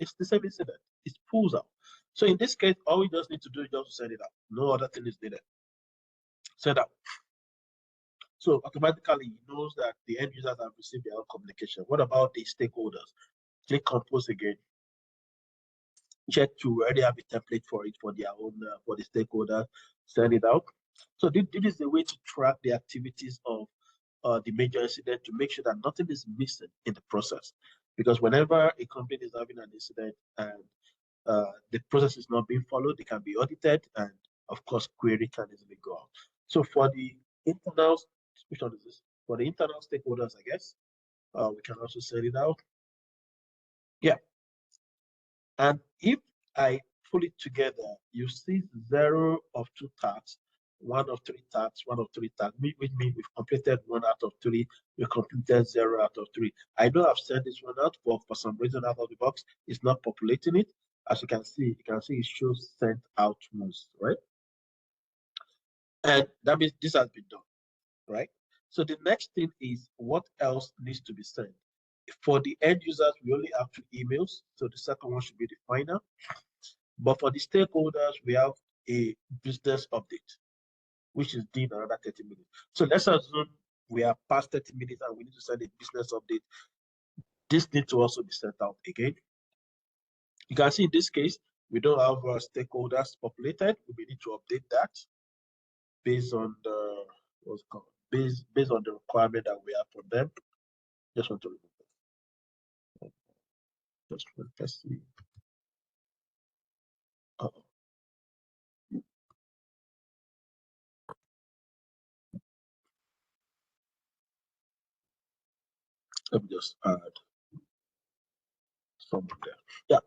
it's the same incident. It pulls out. So in this case, all we just need to do is just send it out. No other thing is needed. Send out. So automatically it knows that the end users have received their own communication. What about the stakeholders? Click compose again. Check to already have a template for it for their own for the stakeholders. Send it out. So this is the way to track the activities of the major incident to make sure that nothing is missing in the process. Because whenever a company is having an incident and the process is not being followed, they can be audited, and of course, query can easily go out. So for the internal, which one is this? For the internal stakeholders, I guess, we can also set it out. Yeah. And if I pull it together, you see 0 of 2 tasks, 1 of 3 tasks, 1 of 3 tasks, which means we've completed 1 out of 3, we completed 0 out of 3. I know I've sent this one out, but for some reason out of the box, it's not populating it. As you can see it shows sent out once, right? And that means this has been done, right? So the next thing is what else needs to be sent. For the end users, we only have 2 emails, so the second one should be the final. But for the stakeholders, we have a business update, which is due in another 30 minutes. So let's assume we are past 30 minutes and we need to send a business update. This needs to also be sent out again. You can see in this case, we don't have stakeholders populated. We need to update that based on the what's called based on the requirement that we have from them. Just want to remove that. Just let's see. Let me just add some there. Yeah.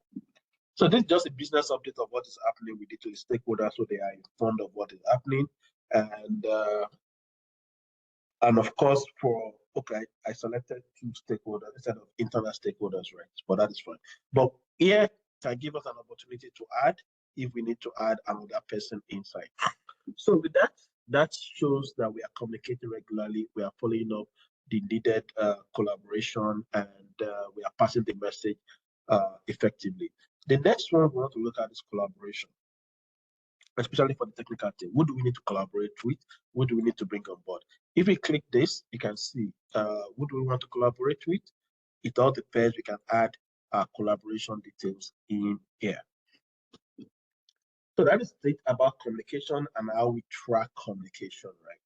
So this is just a business update of what is happening with the stakeholders, so they are informed of what is happening, and of course I selected 2 stakeholders instead of internal stakeholders, right? But that is fine. But here can give us an opportunity to add if we need to add another person inside. So with that shows that we are communicating regularly, we are following up the needed collaboration, and we are passing the message effectively. The next one we want to look at is collaboration, especially for the technical team. Who do we need to collaborate with? Who do we need to bring on board? If we click this, you can see who do we want to collaborate with. It all depends. We can add collaboration details in here. So that is it about communication and how we track communication, right?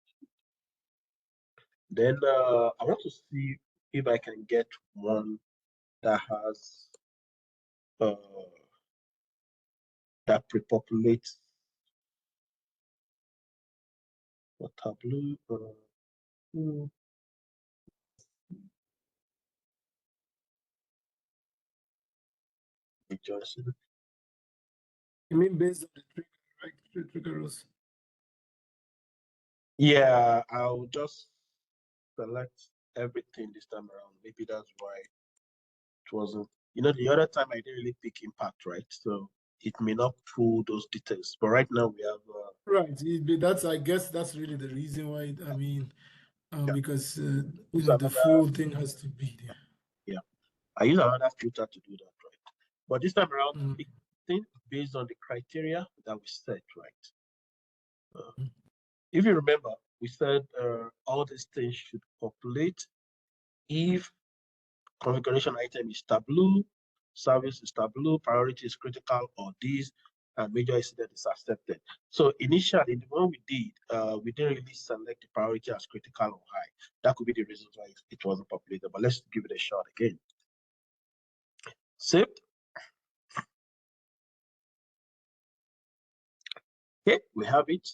Then I want to see if I can get one that has that pre-populates a Tableau. Johnson. You mean based on the trigger, right? Trigger rules. Yeah, I'll just select everything this time around. Maybe that's why it wasn't. The other time I didn't really pick impact, right? So it may not pull those details. But right now we have. Right. That's I guess that's really the reason why. I mean, Yeah. because the full thing has to be there. Yeah, I use another filter to do that, right? But this time around, everything based on the criteria that we set, right? If you remember, we said all these things should populate if configuration item is tableau, service is tableau, priority is critical or this, and major incident is accepted. So initially, the one we did, we didn't really select the priority as critical or high. That could be the reason why it wasn't populated, but let's give it a shot again. Saved. Okay, we have it.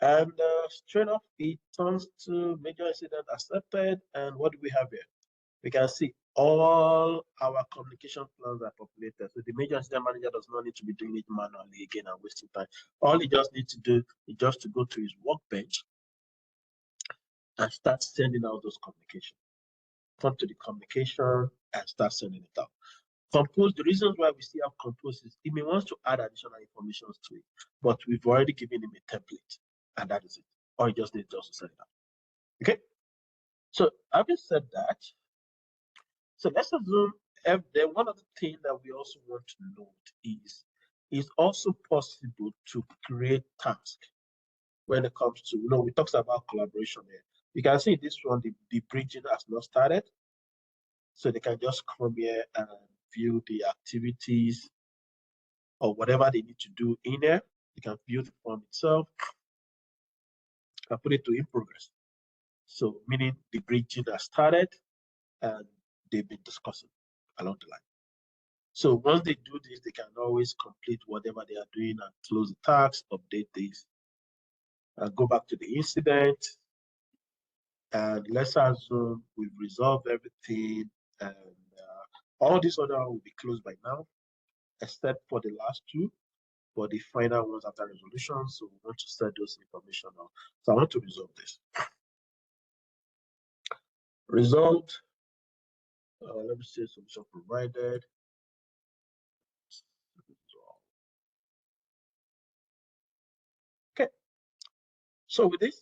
And straight off, it turns to major incident accepted. And what do we have here? We can see all our communication plans are populated. So the major incident manager does not need to be doing it manually again and wasting time. All he just needs to do is just to go to his workbench and start sending out those communications. Come to the communication and start sending it out. Compose, the reasons why we still have compose is he may want to add additional information to it, but we've already given him a template, and that is it. Or he just needs to send it out. Okay. So having said that, so let's assume then one other thing that we also want to note is it's also possible to create tasks when it comes to, we talked about collaboration here. You can see this one, the bridging has not started. So they can just come here and view the activities or whatever they need to do in there. They can view the form itself and put it to in progress. So meaning the bridging has started and they've been discussing along the line. So once they do this, they can always complete whatever they are doing and close the task, update this, and go back to the incident. And let's assume we've resolved everything and all these other will be closed by now, except for the last two, for the final ones after resolution. So we want to set those information out. So I want to resolve this. Result, let me see, solution provided. Okay. So with this,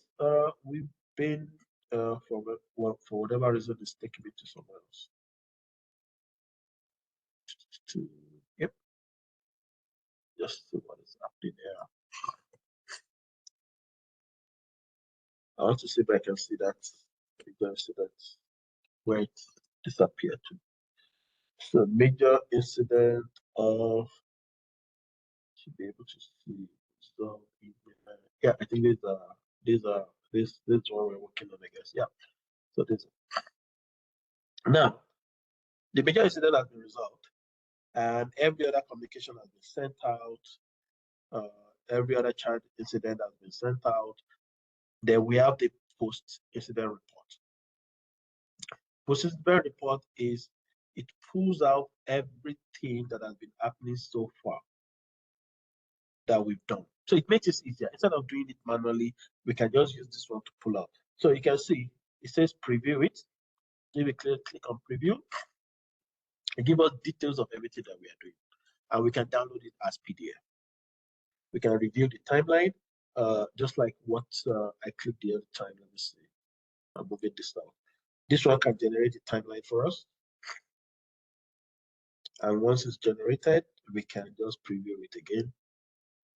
we've been for whatever reason it's taking me to somewhere else. Yep. Just see what is happening here. I want to see if I can see that. You can see that where it disappeared to. So major incident of, should be able to see. So yeah, I think this one we're working on, I guess. Yeah. So this now the major incident has been resolved, and every other communication has been sent out. Every other child incident has been sent out. Then we have the post-incident report. Post-incident report is it pulls out everything that has been happening so far that we've done. So it makes it easier. Instead of doing it manually, we can just use this one to pull out. So you can see it says preview it. Give a click on preview. It gives us details of everything that we are doing. And we can download it as PDF. We can review the timeline, just like what I clicked the other time. Let me see. I'm moving this down. This one can generate a timeline for us. And once it's generated, we can just preview it again.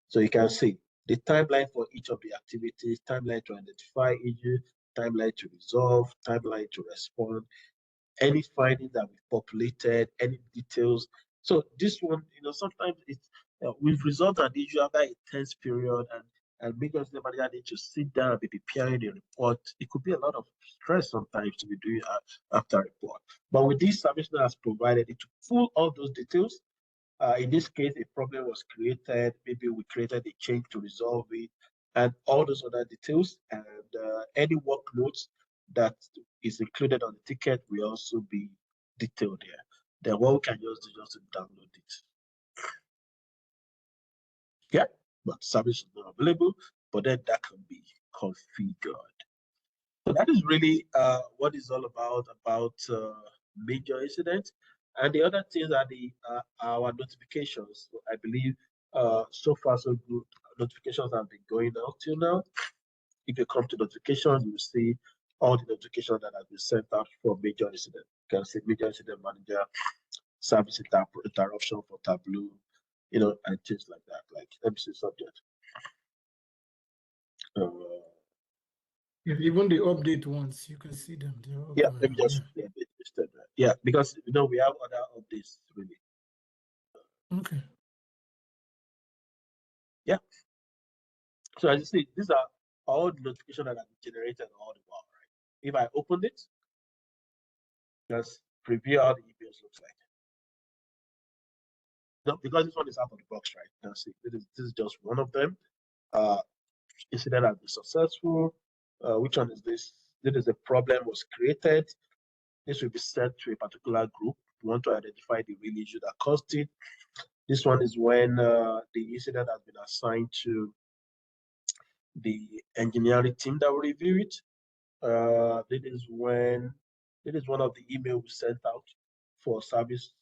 So you can see the timeline for each of the activities, timeline to identify issues, timeline to resolve, timeline to respond, any findings that we've populated, any details. So this one, sometimes it's we've resolved an issue after a tense period, and because the manager need to sit down and be preparing a report. It could be a lot of stress sometimes to be doing after a report. But with this service that has provided it to pull all those details. In this case, a problem was created. Maybe we created a change to resolve it, and all those other details, and any workloads that is included on the ticket will also be detailed here. Then what we can just do is just download it. Yeah, but service is not available, but then that can be configured. So that is really what it's all about major incidents. And the other things are our notifications. So I believe so far so good. Notifications have been going out till now. If you come to notifications, you will see all the notifications that have been sent out for major incident. You can see major incident manager, service interruption for Tableau, and things like that. Like, let me see subject. Yeah, even the update ones, you can see them. They're all Yeah, going let me on, just yeah, because we have other updates really. Okay. Yeah. So as you see, these are all the notifications that have been generated all the while, right? If I open it, just preview how the emails looks like. No, because this one is out of the box, right? You can see this is just one of them. Incident has been successful. Which one is this? This is a problem was created. This will be sent to a particular group. We want to identify the real issue that caused it. This one is when the incident has been assigned to the engineering team that will review it. This is when it is one of the emails we sent out for service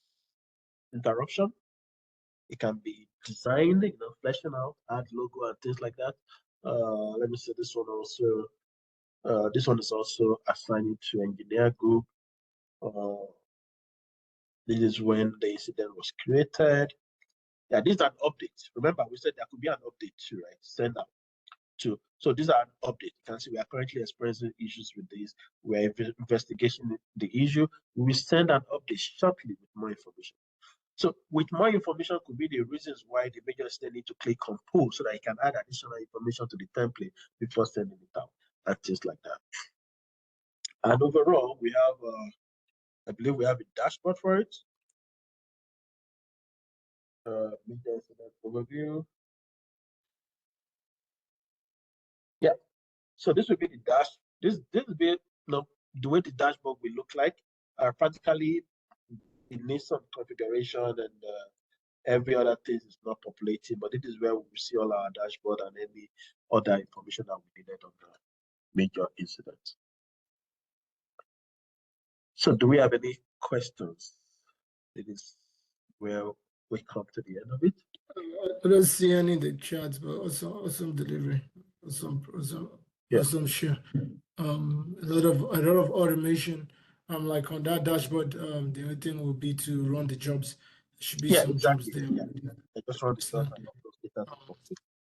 interruption. It can be designed, fleshing out, add logo and things like that. Let me see this one also. This one is also assigning to engineer group. This is when the incident was created. Yeah, this is an update. Remember, we said there could be an update too, right? Send out to. So these are an update. You can see we are currently experiencing issues with this. We're investigating the issue. We will send an update shortly with more information. So with more information could be the reasons why the major still need to click compose so that you can add additional information to the template before sending it out and things like that. And overall, we have, I believe we have a dashboard for it. Major incident overview. Yeah. So this will be the dash. This will be the way the dashboard will look like. Practically, it needs some configuration and every other thing is not populating, but it is where we see all our dashboard and any other information that we needed on the major incidents. So do we have any questions? It is where we come to the end of it. I don't see any in the chat, but awesome delivery, awesome share. A lot of automation. Like on that dashboard, the only thing will be to run the jobs. There should be some jobs there. Yeah. I just run the jobs and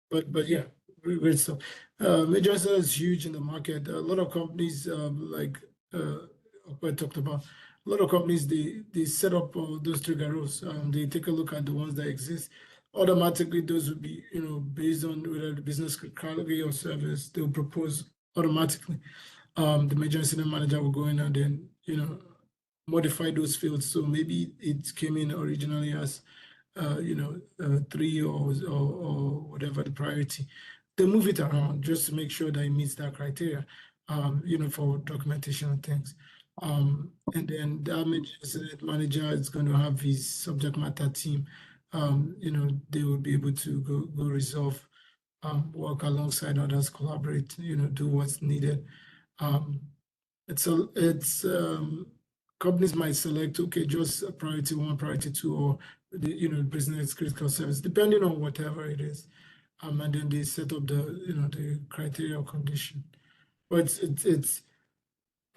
but yeah, great stuff. Major incident is huge in the market. A lot of companies, like I talked about, a lot of companies they set up those trigger rules. They take a look at the ones that exist. Automatically, those will be based on whether the business criticality or service. They'll propose automatically. The major incident manager will go in and then modify those fields. So maybe it came in originally as 3 or whatever the priority. They move it around just to make sure that it meets that criteria, for documentation and things. And then the incident manager is going to have his subject matter team. They will be able to go resolve, work alongside others, collaborate, do what's needed. Companies might select, okay, just a priority 1, priority 2, or business critical service, depending on whatever it is. And then they set up the criteria or condition. But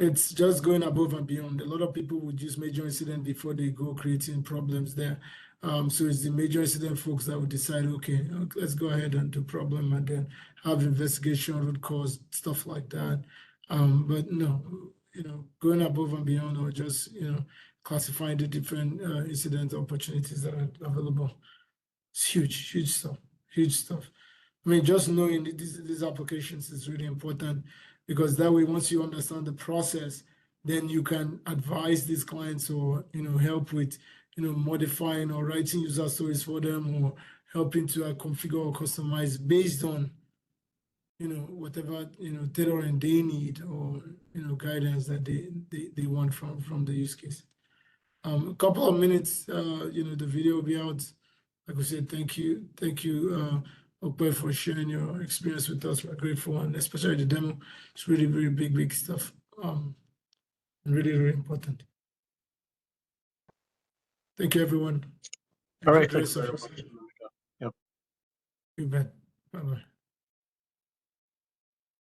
it's just going above and beyond. A lot of people would use major incident before they go creating problems there. So it's the major incident folks that would decide, okay, let's go ahead and do problem and then have investigation, root cause, stuff like that. But no, going above and beyond, or just classifying the different incident opportunities that are available. It's huge stuff, huge stuff. I mean, just knowing these applications is really important, because that way, once you understand the process, then you can advise these clients, or help with modifying or writing user stories for them, or helping to configure or customize based on whatever tailoring they need, or guidance that they want from the use case. A couple of minutes, the video will be out. Like I said, thank you, Okwe, for sharing your experience with us. We're grateful, and especially the demo. It's really, really big stuff. And really important. Thank you, everyone. All right, thank you very much. You bet. Bye-bye.